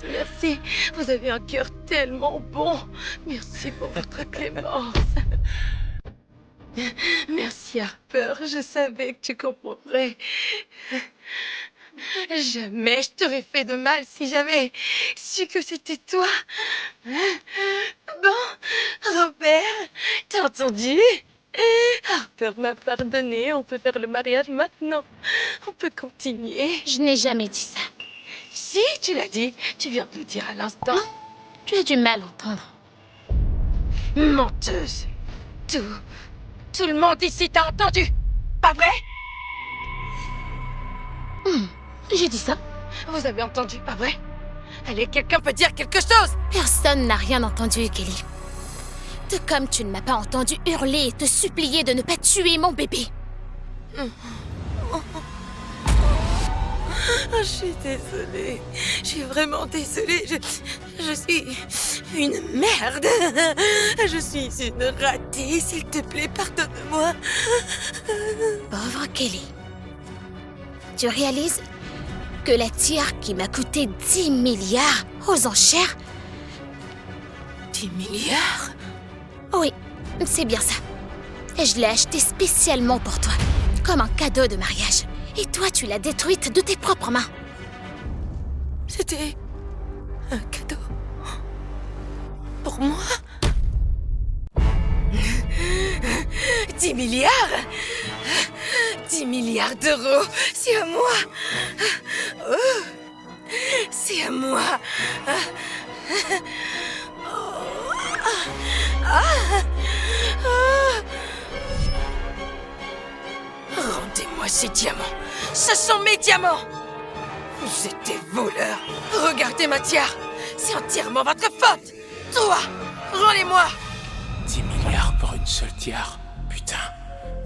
Merci. Vous avez un cœur tellement bon. Merci pour votre clémence. Merci Harper, je savais que tu comprendrais. Jamais je t'aurais fait de mal si j'avais su que c'était toi. Bon, Robert, t'as entendu? Harper m'a pardonné, on peut faire le mariage maintenant. On peut continuer. Je n'ai jamais dit ça. Si, tu l'as dit. Tu viens de le dire à l'instant. Tu as du mal à entendre. Menteuse. Tout le monde ici t'a entendu. Pas vrai? J'ai dit ça. Vous avez entendu, pas vrai? Allez, quelqu'un peut dire quelque chose? Personne n'a rien entendu, Kelly. Tout comme tu ne m'as pas entendu hurler et te supplier de ne pas tuer mon bébé. Je suis désolée. Je suis vraiment désolée. Je suis une merde. Je suis une ratée. S'il te plaît, pardonne-moi. Pauvre Kelly. Tu réalises que la tire qui m'a coûté 10 milliards aux enchères... 10 milliards? Oui, c'est bien ça. Et je l'ai achetée spécialement pour toi, comme un cadeau de mariage. Et toi, tu l'as détruite de tes propres mains. C'était un cadeau pour moi? 10 milliards? 10 milliards d'euros sur moi? C'est à moi. Rendez-moi ces diamants. Ce sont mes diamants. Vous êtes des voleurs. Regardez ma tiare. C'est entièrement votre faute. Toi, rends-les-moi. 10 milliards pour une seule tiare. Putain,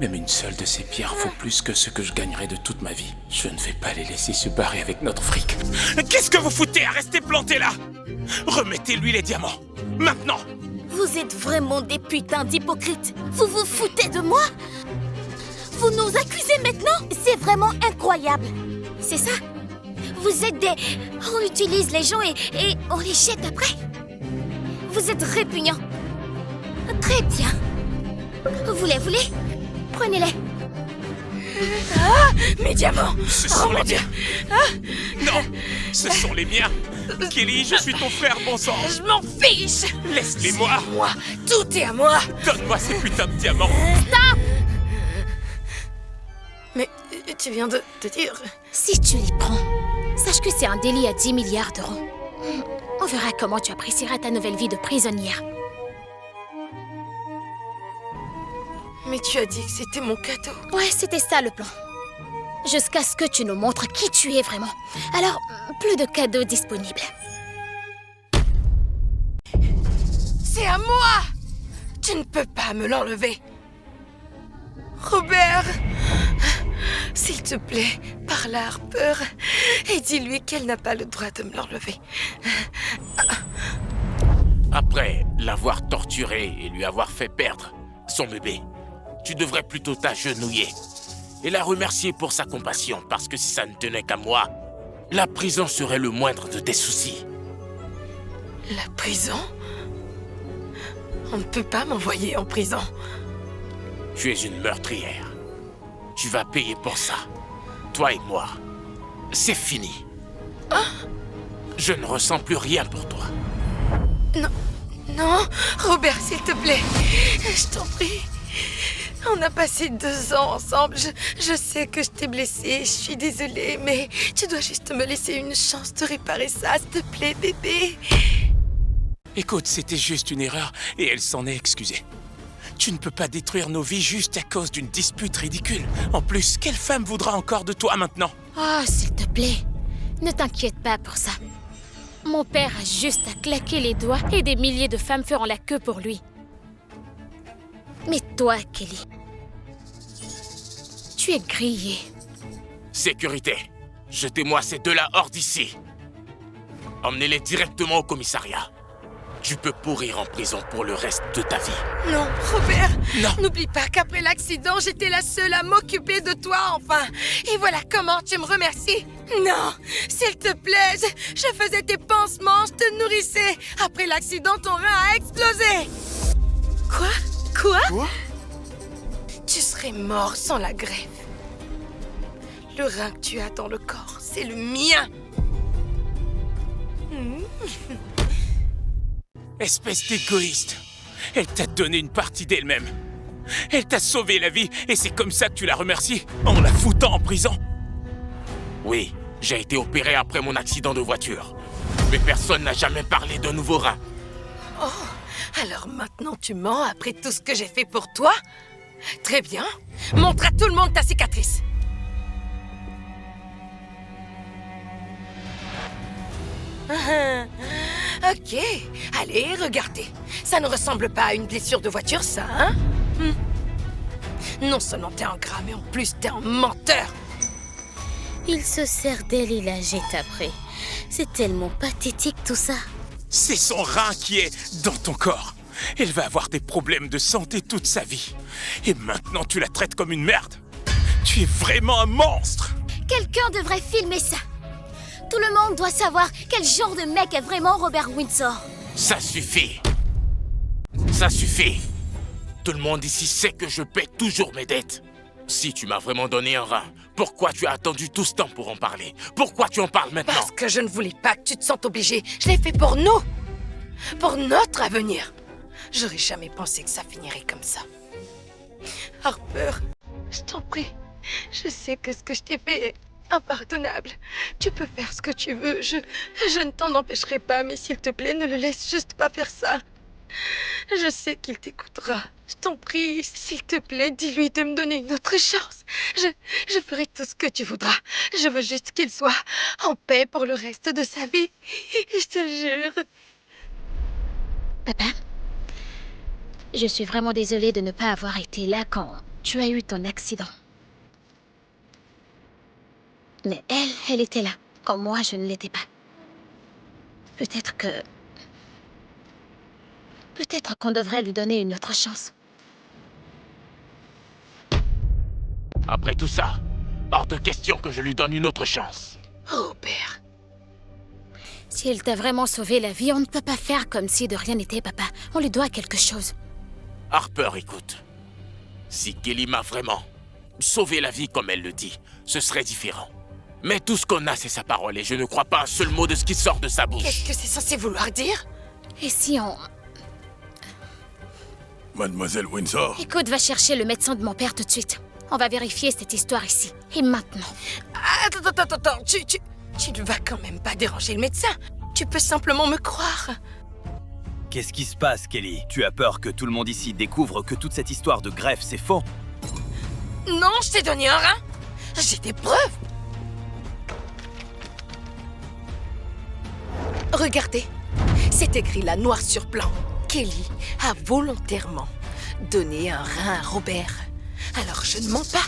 même une seule de ces pierres vaut plus que ce que je gagnerais de toute ma vie. Je ne vais pas les laisser se barrer avec notre fric. Qu'est-ce que vous foutez à rester planté là? Remettez-lui les diamants. Maintenant. Vous êtes vraiment des putains d'hypocrites. Vous vous foutez de moi? Vous nous accusez maintenant? C'est vraiment incroyable. C'est ça? Vous êtes des... On utilise les gens et on les jette après? Vous êtes répugnants. Très bien. Vous les voulez? Prenez-les. Ah, mes diamants. Ce sont les miens. Non, ce sont les miens. Kelly, je suis ton frère, bon sang. Je m'en fiche. Laisse-les-moi. Moi, tout est à moi. Donne-moi ces putains de diamants. Stop. Mais tu viens de te dire... Si tu les prends, sache que c'est un délit à 10 milliards d'euros. On verra comment tu apprécieras ta nouvelle vie de prisonnière. Mais tu as dit que c'était mon cadeau. Ouais, c'était ça le plan. Jusqu'à ce que tu nous montres qui tu es vraiment. Alors, plus de cadeaux disponibles. C'est à moi. Tu ne peux pas me l'enlever. Robert, s'il te plaît, parle à Harper et dis-lui qu'elle n'a pas le droit de me l'enlever. Après l'avoir torturé et lui avoir fait perdre son bébé, tu devrais plutôt t'agenouiller et la remercier pour sa compassion, parce que si ça ne tenait qu'à moi, la prison serait le moindre de tes soucis. La prison? On ne peut pas m'envoyer en prison. Tu es une meurtrière. Tu vas payer pour ça. Toi et moi. C'est fini. Je ne ressens plus rien pour toi. Non, non, Robert, s'il te plaît. Je t'en prie. On a passé 2 ans ensemble. Je sais que je t'ai blessée. Je suis désolée, mais tu dois juste me laisser une chance de réparer ça, s'il te plaît, bébé. Écoute, c'était juste une erreur et elle s'en est excusée. Tu ne peux pas détruire nos vies juste à cause d'une dispute ridicule. En plus, quelle femme voudra encore de toi maintenant? Oh, s'il te plaît, ne t'inquiète pas pour ça. Mon père a juste à claquer les doigts et des milliers de femmes feront la queue pour lui. Mais toi, Kelly, tu es grillée. Sécurité, jetez-moi ces deux-là hors d'ici. Emmenez-les directement au commissariat. Tu peux pourrir en prison pour le reste de ta vie. Non, Robert. Non. N'oublie pas qu'après l'accident, j'étais la seule à m'occuper de toi, enfin. Et voilà comment tu me remercies. Non, s'il te plaît, je faisais tes pansements, je te nourrissais. Après l'accident, ton rein a explosé. Quoi? Quoi? Tu serais mort sans la greffe. Le rein que tu as dans le corps, c'est le mien. Espèce d'égoïste. Elle t'a donné une partie d'elle-même. Elle t'a sauvé la vie et c'est comme ça que tu la remercies, en la foutant en prison. Oui, j'ai été opéré après mon accident de voiture. Mais personne n'a jamais parlé d'un nouveau rein. Oh, alors maintenant tu mens après tout ce que j'ai fait pour toi? Très bien. Montre à tout le monde ta cicatrice. Ok, allez, regardez. Ça ne ressemble pas à une blessure de voiture, ça, hein? Non seulement t'es un gras, mais en plus t'es un menteur. Il se sert d'elle et la jette après. C'est tellement pathétique tout ça. C'est son rein qui est dans ton corps. Elle va avoir des problèmes de santé toute sa vie. Et maintenant tu la traites comme une merde. Tu es vraiment un monstre. Quelqu'un devrait filmer ça. Tout le monde doit savoir quel genre de mec est vraiment Robert Windsor. Ça suffit. Ça suffit. Tout le monde ici sait que je paie toujours mes dettes. Si tu m'as vraiment donné un rein, pourquoi tu as attendu tout ce temps pour en parler? Pourquoi tu en parles maintenant? Parce que je ne voulais pas que tu te sentes obligé. Je l'ai fait pour nous. Pour notre avenir. J'aurais jamais pensé que ça finirait comme ça. Harper, je t'en prie. Je sais que ce que je t'ai fait impardonnable. Tu peux faire ce que tu veux, je ne t'en empêcherai pas, mais s'il te plaît, ne le laisse juste pas faire ça. Je sais qu'il t'écoutera. Je t'en prie, s'il te plaît, dis-lui de me donner une autre chance. Je ferai tout ce que tu voudras. Je veux juste qu'il soit en paix pour le reste de sa vie. Je te jure. Papa, je suis vraiment désolée de ne pas avoir été là quand tu as eu ton accident. Mais elle était là, quand moi je ne l'étais pas. Peut-être qu'on devrait lui donner une autre chance. Après tout ça, hors de question que je lui donne une autre chance. Robert. Si elle t'a vraiment sauvé la vie, on ne peut pas faire comme si de rien n'était, papa. On lui doit quelque chose. Harper, écoute. Si Kelly m'a vraiment sauvé la vie comme elle le dit, ce serait différent. Mais tout ce qu'on a, c'est sa parole, et je ne crois pas un seul mot de ce qui sort de sa bouche. Qu'est-ce que c'est censé vouloir dire? Et si on... Mademoiselle Windsor. Écoute, va chercher le médecin de mon père tout de suite. On va vérifier cette histoire ici. Et maintenant. Attends. Tu ne vas quand même pas déranger le médecin. Tu peux simplement me croire. Qu'est-ce qui se passe, Kelly? Tu as peur que tout le monde ici découvre que toute cette histoire de greffe, c'est faux? Non, je t'ai donné un rein. J'ai des preuves. Regardez, c'est écrit là, noir sur blanc. Kelly a volontairement donné un rein à Robert. Alors je ne mens pas.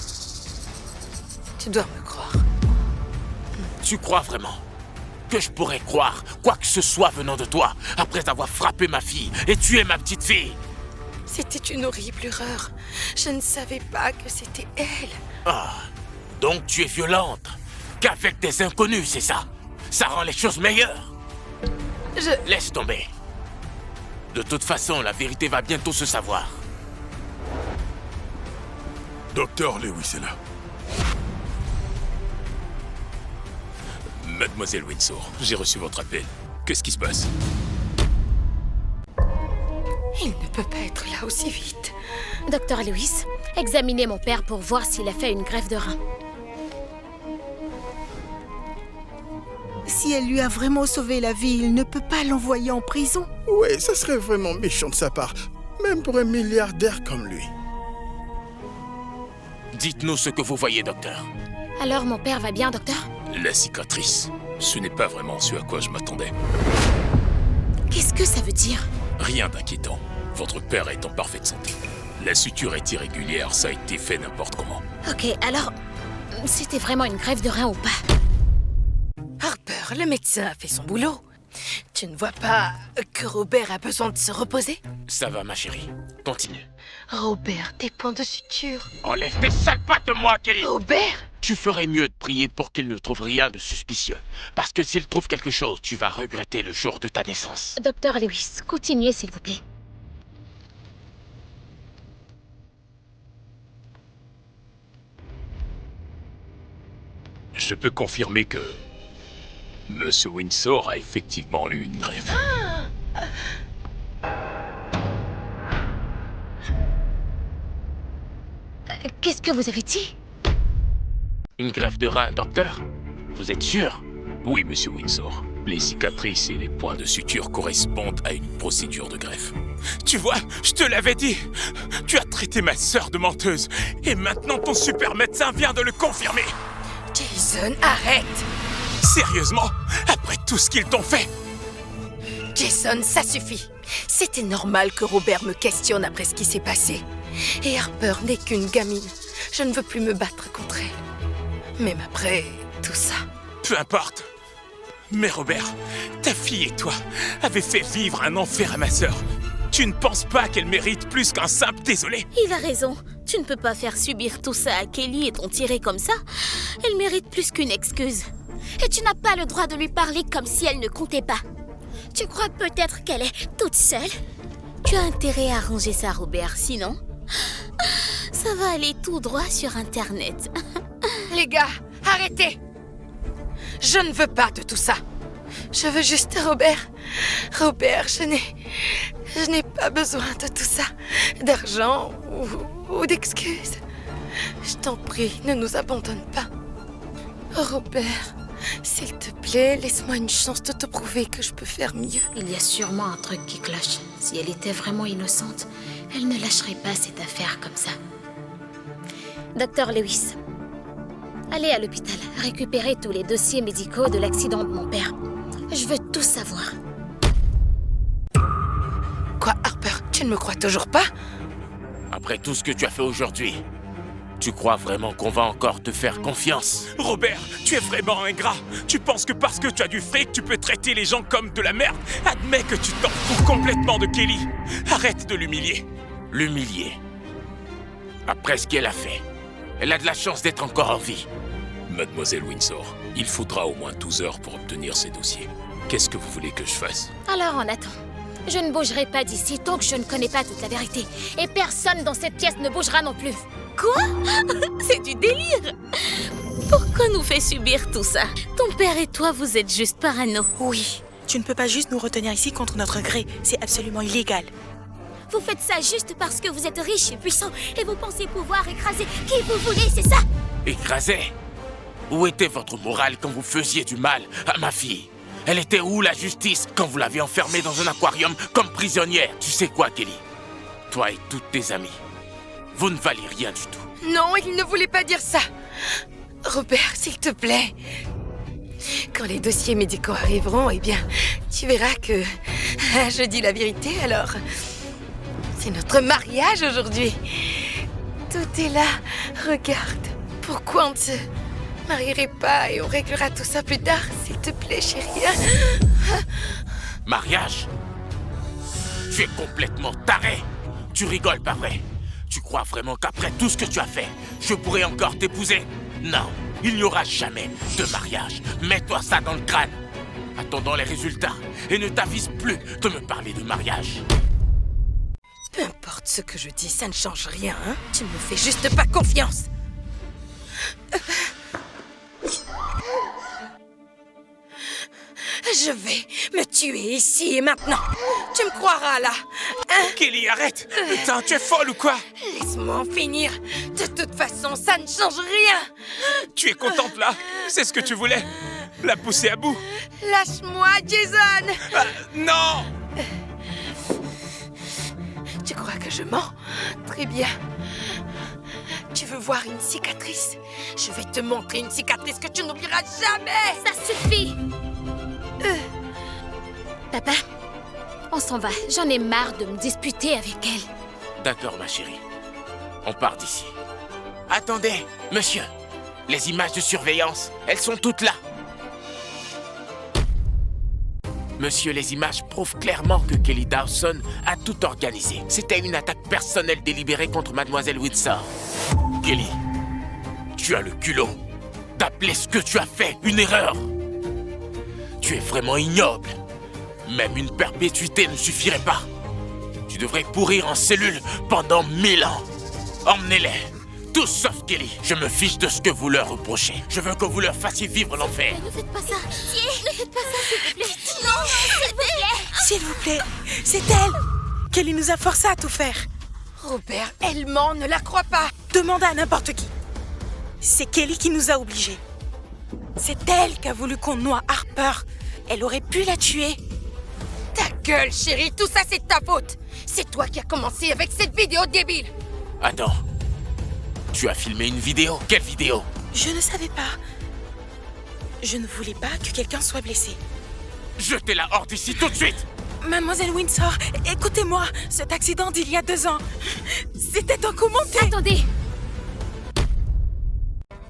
Tu dois me croire. Tu crois vraiment que je pourrais croire quoi que ce soit venant de toi après avoir frappé ma fille et tué ma petite fille? C'était une horrible erreur. Je ne savais pas que c'était elle. Ah, donc tu es violente. Qu'avec des inconnus, c'est ça? Ça rend les choses meilleures. Laisse tomber. De toute façon, la vérité va bientôt se savoir. Docteur Lewis est là. Mademoiselle Windsor, j'ai reçu votre appel. Qu'est-ce qui se passe? Il ne peut pas être là aussi vite. Docteur Lewis, examinez mon père pour voir s'il a fait une greffe de rein. Si elle lui a vraiment sauvé la vie, il ne peut pas l'envoyer en prison. Oui, ça serait vraiment méchant de sa part, même pour un milliardaire comme lui. Dites-nous ce que vous voyez, docteur. Alors mon père va bien, docteur? La cicatrice, ce n'est pas vraiment ce à quoi je m'attendais. Qu'est-ce que ça veut dire? Rien d'inquiétant. Votre père est en parfaite santé. La suture est irrégulière, ça a été fait n'importe comment. Ok, alors, c'était vraiment une greffe de rein ou pas? Harper, le médecin a fait son boulot. Tu ne vois pas que Robert a besoin de se reposer? Ça va, ma chérie. Continue. Robert dépend de suture. Enlève tes sales pattes de moi, Kelly! Robert! Tu ferais mieux de prier pour qu'il ne trouve rien de suspicieux. Parce que s'il trouve quelque chose, tu vas regretter le jour de ta naissance. Docteur Lewis, continuez s'il vous plaît. Je peux confirmer que Monsieur Windsor a effectivement eu une greffe. Qu'est-ce que vous avez dit? Une greffe de rein, docteur? Vous êtes sûr? Oui, Monsieur Windsor. Les cicatrices et les points de suture correspondent à une procédure de greffe. Tu vois, je te l'avais dit. Tu as traité ma sœur de menteuse. Et maintenant, ton super médecin vient de le confirmer. Jason, arrête! Sérieusement? Après tout ce qu'ils t'ont fait? Jason, ça suffit. C'était normal que Robert me questionne après ce qui s'est passé. Et Harper n'est qu'une gamine. Je ne veux plus me battre contre elle. Même après tout ça. Peu importe. Mais Robert, ta fille et toi avez fait vivre un enfer à ma sœur. Tu ne penses pas qu'elle mérite plus qu'un simple désolé? Il a raison. Tu ne peux pas faire subir tout ça à Kelly et t'en tirer comme ça. Elle mérite plus qu'une excuse. Et tu n'as pas le droit de lui parler comme si elle ne comptait pas. Tu crois peut-être qu'elle est toute seule? Tu as intérêt à arranger ça, Robert, sinon... ça va aller tout droit sur Internet. Les gars, arrêtez! Je ne veux pas de tout ça. Je veux juste Robert. Robert, je n'ai pas besoin de tout ça. D'argent ou d'excuses. Je t'en prie, ne nous abandonne pas. Robert, s'il te plaît, laisse-moi une chance de te prouver que je peux faire mieux. Il y a sûrement un truc qui cloche. Si elle était vraiment innocente, elle ne lâcherait pas cette affaire comme ça. Docteur Lewis, allez à l'hôpital, récupérez tous les dossiers médicaux de l'accident de mon père. Je veux tout savoir. Quoi, Harper, tu ne me crois toujours pas? Après tout ce que tu as fait aujourd'hui, tu crois vraiment qu'on va encore te faire confiance? Robert, tu es vraiment ingrat. Tu penses que parce que tu as du fric, tu peux traiter les gens comme de la merde? Admets que tu t'en fous complètement de Kelly. Arrête de l'humilier. L'humilier? Après ce qu'elle a fait, elle a de la chance d'être encore en vie. Mademoiselle Windsor, il faudra au moins 12 heures pour obtenir ces dossiers. Qu'est-ce que vous voulez que je fasse? Alors on attend. Je ne bougerai pas d'ici tant que je ne connais pas toute la vérité. Et personne dans cette pièce ne bougera non plus. Quoi? C'est du délire! Pourquoi nous fait subir tout ça? Ton père et toi, vous êtes juste parano. Oui, tu ne peux pas juste nous retenir ici contre notre gré. C'est absolument illégal. Vous faites ça juste parce que vous êtes riche et puissant et vous pensez pouvoir écraser qui vous voulez, c'est ça? Écraser? Où était votre morale quand vous faisiez du mal à ma fille? Elle était où la justice quand vous l'avez enfermée dans un aquarium comme prisonnière? Tu sais quoi, Kelly? Toi et toutes tes amies, vous ne valiez rien du tout. Non, il ne voulait pas dire ça. Robert, s'il te plaît. Quand les dossiers médicaux arriveront, eh bien, tu verras que je dis la vérité, alors. C'est notre mariage aujourd'hui. Tout est là. Regarde. Pourquoi on ne se marierait pas et on réglera tout ça plus tard, s'il te plaît, chérie? Mariage? Tu es complètement taré. Tu rigoles, pas vrai? Tu crois vraiment qu'après tout ce que tu as fait, je pourrais encore t'épouser? Non, il n'y aura jamais de mariage. Mets-toi ça dans le crâne. Attendons les résultats et ne t'avise plus de me parler de mariage. Peu importe ce que je dis, ça ne change rien, hein? Tu ne me fais juste pas confiance. Je vais me tuer ici et maintenant. Tu me croiras là, hein? Kelly, arrête! Putain, tu es folle ou quoi? Laisse-moi en finir. De toute façon, ça ne change rien. Tu es contente là? C'est ce que tu voulais? La pousser à bout? Lâche-moi, Jason! Non! Tu crois que je mens? Très bien. Tu veux voir une cicatrice? Je vais te montrer une cicatrice que tu n'oublieras jamais! Ça suffit! Papa, on s'en va. J'en ai marre de me disputer avec elle. D'accord, ma chérie. On part d'ici. Attendez, monsieur. Les images de surveillance, elles sont toutes là. Monsieur, les images prouvent clairement que Kelly Dawson a tout organisé. C'était une attaque personnelle délibérée contre Mademoiselle Windsor. Kelly, tu as le culot d'appeler ce que tu as fait une erreur. Tu es vraiment ignoble. Même une perpétuité ne suffirait pas. Tu devrais pourrir en cellule pendant 1000 ans. Emmenez-les. Tous sauf Kelly. Je me fiche de ce que vous leur reprochez. Je veux que vous leur fassiez vivre l'enfer. Ne faites pas ça. Ne faites pas ça, s'il vous plaît. Non, s'il vous plaît. S'il vous plaît, c'est elle. Kelly nous a forcés à tout faire. Robert, elle ment, ne la crois pas. Demande à n'importe qui. C'est Kelly qui nous a obligés. C'est elle qui a voulu qu'on noie Harper. Elle aurait pu la tuer. Ta gueule, chérie, tout ça c'est ta faute. C'est toi qui as commencé avec cette vidéo débile. Attends. Tu as filmé une vidéo? Quelle vidéo? Je ne savais pas. Je ne voulais pas que quelqu'un soit blessé. Jetez-la hors d'ici tout de suite! Mademoiselle Windsor, écoutez-moi. Cet accident d'il y a 2 ans, c'était documenté. Attendez!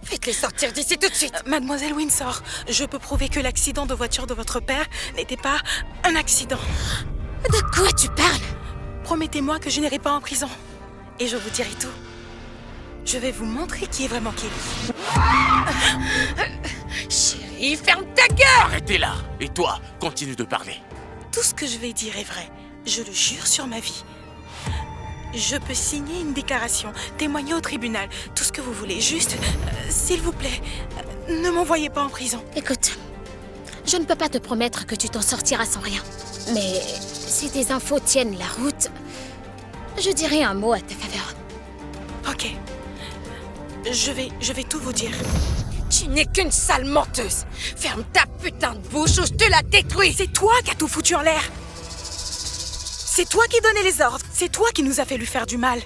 Faites-les sortir d'ici tout de suite. Mademoiselle Windsor, je peux prouver que l'accident de voiture de votre père n'était pas un accident. De quoi tu parles? Promettez-moi que je n'irai pas en prison. Et je vous dirai tout. Je vais vous montrer qui est vraiment Kelly. Chérie, ferme ta gueule! Arrêtez-la! Et toi, continue de parler. Tout ce que je vais dire est vrai. Je le jure sur ma vie. Je peux signer une déclaration, témoigner au tribunal, tout ce que vous voulez. Juste, s'il vous plaît, ne m'envoyez pas en prison. Écoute, je ne peux pas te promettre que tu t'en sortiras sans rien. Mais si tes infos tiennent la route, je dirai un mot à ta faveur. Ok. Je vais tout vous dire. Tu n'es qu'une sale menteuse. Ferme ta putain de bouche ou je te la détruis. C'est toi qui as tout foutu en l'air. C'est toi qui donnais les ordres. C'est toi qui nous a fait lui faire du mal.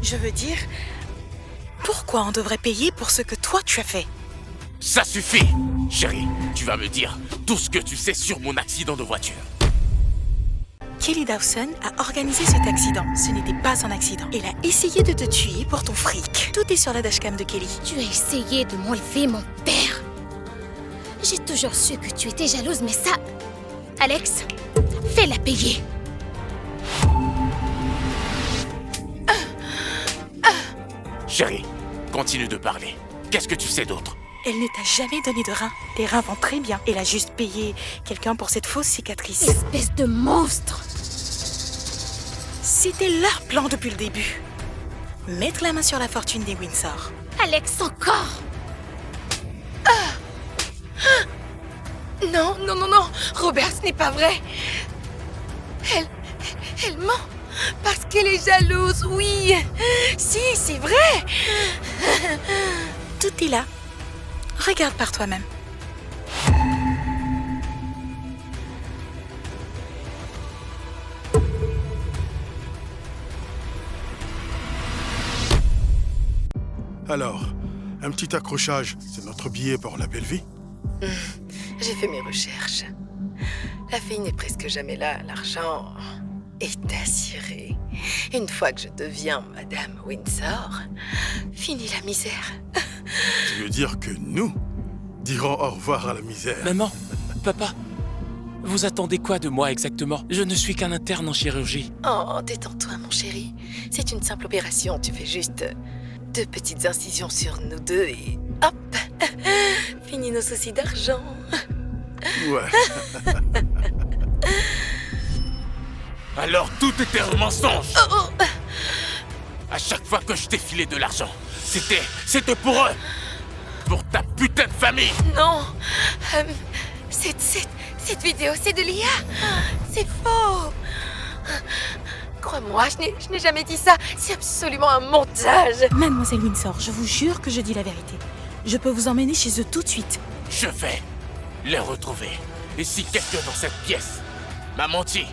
Je veux dire, pourquoi on devrait payer pour ce que toi tu as fait? Ça suffit! Chérie, tu vas me dire tout ce que tu sais sur mon accident de voiture. Kelly Dawson a organisé cet accident. Ce n'était pas un accident. Elle a essayé de te tuer pour ton fric. Tout est sur la dashcam de Kelly. Tu as essayé de m'enlever mon père. J'ai toujours su que tu étais jalouse, mais ça... Alex, fais-la payer. Chérie, continue de parler. Qu'est-ce que tu sais d'autre? Elle ne t'a jamais donné de reins. Tes reins vont très bien. Elle a juste payé quelqu'un pour cette fausse cicatrice. Espèce de monstre! C'était leur plan depuis le début. Mettre la main sur la fortune des Windsor. Alex, encore! Non, non, non, non. Robert, ce n'est pas vrai. Elle ment. Parce qu'elle est jalouse, oui. Si, c'est vrai. Tout est là. Regarde par toi-même. Alors, un petit accrochage, c'est notre billet pour la belle vie? J'ai fait mes recherches. La fille n'est presque jamais là. L'argent est assuré. Une fois que je deviens Madame Windsor, fini la misère. Tu veux dire que nous dirons au revoir à la misère? Maman, papa, vous attendez quoi de moi exactement? Je ne suis qu'un interne en chirurgie. Oh, détends-toi, mon chéri. C'est une simple opération. Tu fais juste 2 petites incisions sur nous deux et hop, fini nos soucis d'argent. Ouais. Alors tout était un mensonge. À chaque fois que je t'ai filé de l'argent, c'était pour eux. Pour ta putain de famille. Non. Cette vidéo, c'est de l'IA. C'est faux. Crois-moi, je n'ai jamais dit ça. C'est absolument un montage. Mademoiselle Windsor, je vous jure que je dis la vérité. Je peux vous emmener chez eux tout de suite. Je vais les retrouver. Et si quelqu'un dans cette pièce m'a menti,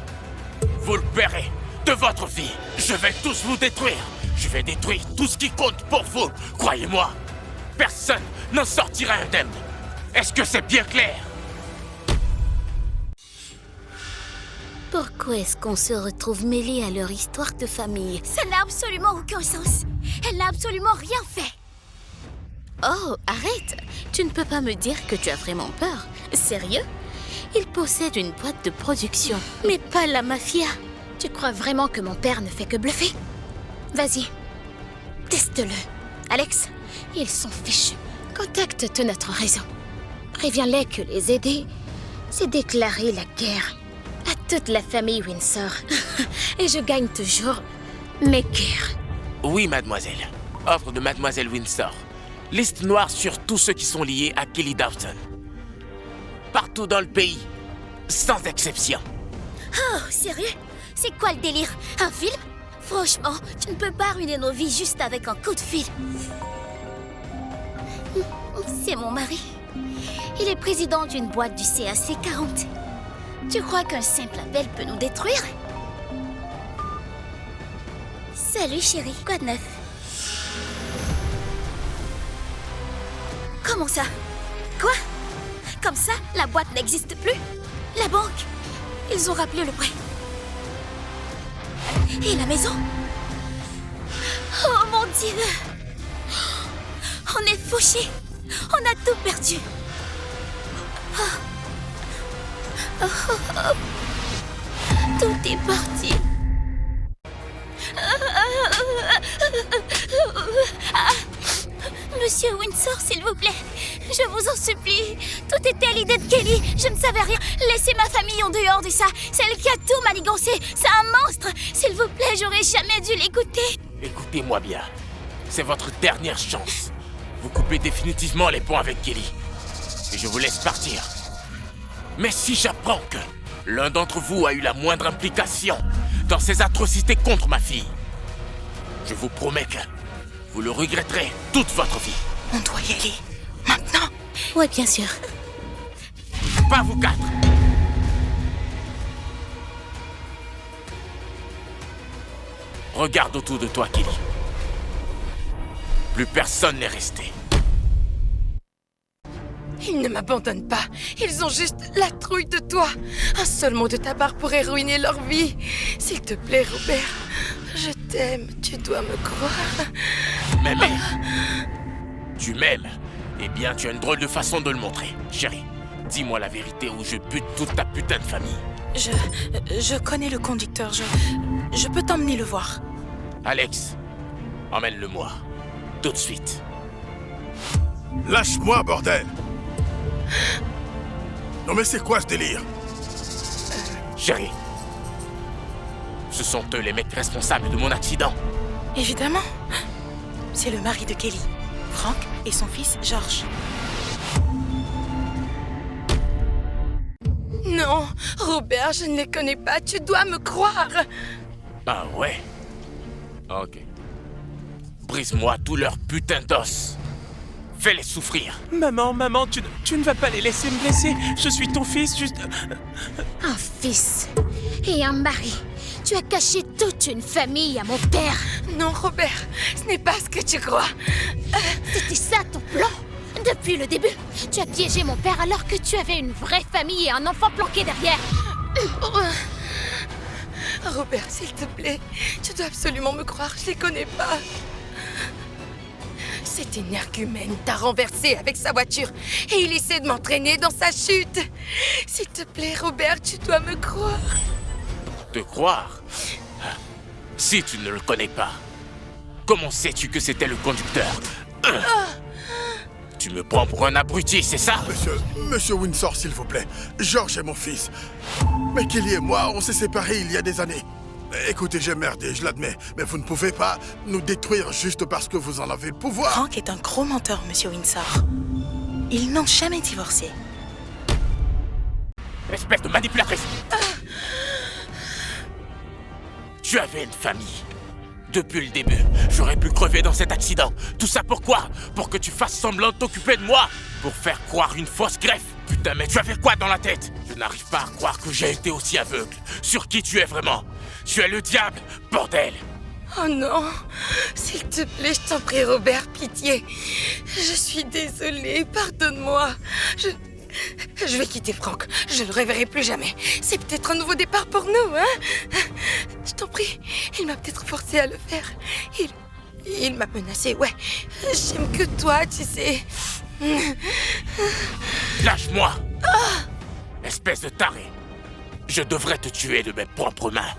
vous le paierez de votre vie. Je vais tous vous détruire. Je vais détruire tout ce qui compte pour vous. Croyez-moi, personne n'en sortira indemne. Est-ce que c'est bien clair? Pourquoi est-ce qu'on se retrouve mêlés à leur histoire de famille? Ça n'a absolument aucun sens. Elle n'a absolument rien fait. Oh, arrête! Tu ne peux pas me dire que tu as vraiment peur. Sérieux? Il possède une boîte de production, mais pas la mafia. Tu crois vraiment que mon père ne fait que bluffer? Vas-y, teste-le. Alex, ils sont fichus. Contacte tout notre réseau. Préviens-les que les aider, c'est déclarer la guerre à toute la famille Windsor. Et je gagne toujours mes guerres. Oui, mademoiselle. Ordre de mademoiselle Windsor. Liste noire sur tous ceux qui sont liés à Kelly Dawson. Partout dans le pays, sans exception. Oh, sérieux? C'est quoi le délire? Un film? Franchement, tu ne peux pas ruiner nos vies juste avec un coup de fil. C'est mon mari. Il est président d'une boîte du CAC 40. Tu crois qu'un simple appel peut nous détruire? Salut chérie, quoi de neuf? Comment ça? Quoi? Comme ça, la boîte n'existe plus? La banque? Ils ont rappelé le prêt. Et la maison? Oh mon Dieu! On est fauchés! On a tout perdu! Tout est parti! Monsieur Windsor, s'il vous plaît, je vous en supplie. Tout était à l'idée de Kelly. Je ne savais rien. Laissez ma famille en dehors de ça. Celle qui a tout manigancé. C'est un monstre. S'il vous plaît, j'aurais jamais dû l'écouter. Écoutez-moi bien. C'est votre dernière chance. Vous coupez définitivement les ponts avec Kelly. Et je vous laisse partir. Mais si j'apprends que l'un d'entre vous a eu la moindre implication dans ces atrocités contre ma fille, je vous promets que vous le regretterez toute votre vie. On doit y aller. Maintenant. Ouais, bien sûr. Pas vous quatre. Regarde autour de toi, Kelly. Plus personne n'est resté. Ils ne m'abandonnent pas. Ils ont juste la trouille de toi. Un seul mot de ta part pourrait ruiner leur vie. S'il te plaît, Robert, je t'aime. Tu dois me croire. Mais tu m'aimes? Eh bien, tu as une drôle de façon de le montrer. Chérie, dis-moi la vérité ou je bute toute ta putain de famille. Je connais le conducteur. Je peux t'emmener le voir. Alex, emmène-le-moi. Tout de suite. Lâche-moi, bordel! Non mais c'est quoi ce délire? Chérie, ce sont eux les mecs responsables de mon accident. Évidemment. C'est le mari de Kelly, Frank, et son fils, George. Non, Robert, je ne les connais pas. Tu dois me croire. Ah ouais? Ok. Brise-moi tout leur putain d'os. Fais-les souffrir. Maman, tu ne vas pas les laisser me blesser. Je suis ton fils, juste... Un fils et un mari. Tu as caché toute une famille à mon père. Non, Robert, ce n'est pas ce que tu crois. C'était ça ton plan? Depuis le début, tu as piégé mon père alors que tu avais une vraie famille et un enfant planqué derrière. Robert, s'il te plaît, tu dois absolument me croire, je les connais pas. Cet énergumène t'a renversé avec sa voiture et il essaie de m'entraîner dans sa chute. S'il te plaît, Robert, tu dois me croire. Te croire? Si tu ne le connais pas, comment sais-tu que c'était le conducteur? Tu me prends pour un abruti, c'est ça? Monsieur Windsor, s'il vous plaît. George est mon fils. Mais Kelly et moi, on s'est séparés il y a des années. Écoutez, j'ai merdé, je l'admets. Mais vous ne pouvez pas nous détruire juste parce que vous en avez le pouvoir. Frank est un gros menteur, Monsieur Windsor. Ils n'ont jamais divorcé. Espèce de manipulatrice! Tu avais une famille. Depuis le début, j'aurais pu crever dans cet accident. Tout ça pourquoi? Pour que tu fasses semblant de t'occuper de moi? Pour faire croire une fausse greffe? Putain, mais tu avais quoi dans la tête? Je n'arrive pas à croire que j'ai été aussi aveugle. Sur qui tu es vraiment? Tu es le diable, bordel! Oh non! S'il te plaît, je t'en prie, Robert, pitié. Je suis désolée, pardonne-moi. Je vais quitter Frank. Je ne le reverrai plus jamais. C'est peut-être un nouveau départ pour nous, hein? Je t'en prie, il m'a peut-être forcé à le faire. Il m'a menacé, ouais. J'aime que toi, tu sais. Lâche-moi! Espèce de taré! Je devrais te tuer de mes propres mains.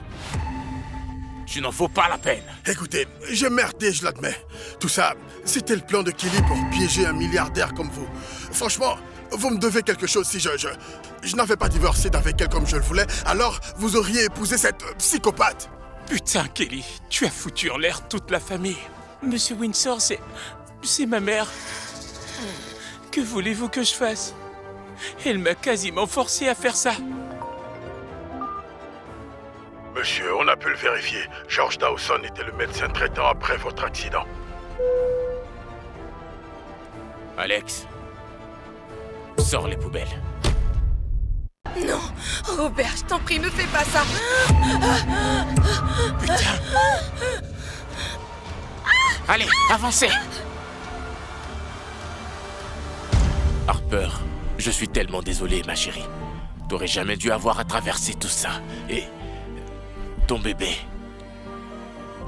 Tu n'en faut pas la peine. Écoutez, j'ai merdé, je l'admets. Tout ça, c'était le plan de Kelly pour piéger un milliardaire comme vous. Franchement, vous me devez quelque chose si je n'avais pas divorcé d'avec elle comme je le voulais, alors vous auriez épousé cette psychopathe. Putain, Kelly, tu as foutu en l'air toute la famille. Monsieur Windsor, c'est ma mère. Que voulez-vous que je fasse? Elle m'a quasiment forcé à faire ça. Monsieur, on a pu le vérifier. George Dawson était le médecin traitant après votre accident. Alex, sors les poubelles. Non, Robert, je t'en prie, ne fais pas ça. Putain. Allez, avancez. Harper, je suis tellement désolé, ma chérie. T'aurais jamais dû avoir à traverser tout ça. Et ton bébé.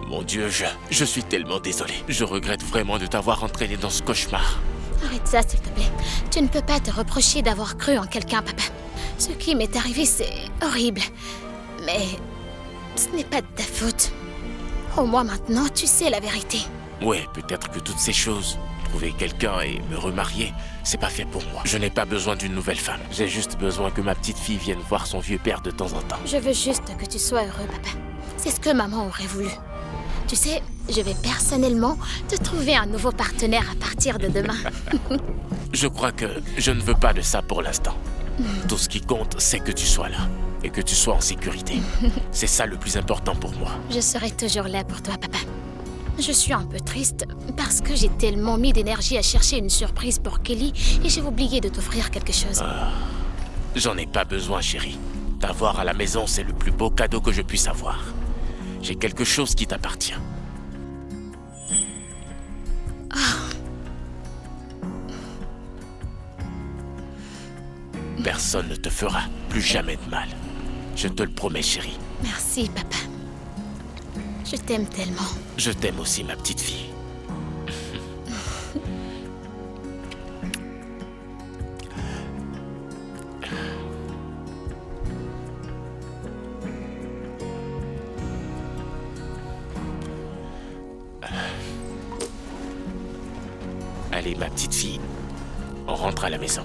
Mon Dieu, je suis tellement désolé. Je regrette vraiment de t'avoir entraîné dans ce cauchemar. Arrête ça, s'il te plaît. Tu ne peux pas te reprocher d'avoir cru en quelqu'un, papa. Ce qui m'est arrivé, c'est horrible. Mais ce n'est pas de ta faute. Au moins maintenant, tu sais la vérité. Ouais, peut-être que toutes ces choses, trouver quelqu'un et me remarier, c'est pas fait pour moi. Je n'ai pas besoin d'une nouvelle femme. J'ai juste besoin que ma petite fille vienne voir son vieux père de temps en temps. Je veux juste que tu sois heureux, papa. C'est ce que maman aurait voulu. Tu sais, je vais personnellement te trouver un nouveau partenaire à partir de demain. Je crois que je ne veux pas de ça pour l'instant. Tout ce qui compte, c'est que tu sois là. Et que tu sois en sécurité. C'est ça le plus important pour moi. Je serai toujours là pour toi, papa. Je suis un peu triste parce que j'ai tellement mis d'énergie à chercher une surprise pour Kelly et j'ai oublié de t'offrir quelque chose. J'en ai pas besoin, chérie. T'avoir à la maison, c'est le plus beau cadeau que je puisse avoir. J'ai quelque chose qui t'appartient. Personne ne te fera plus jamais de mal. Je te le promets, chérie. Merci, papa. Je t'aime tellement. Je t'aime aussi, ma petite fille. Allez, ma petite fille, on rentre à la maison.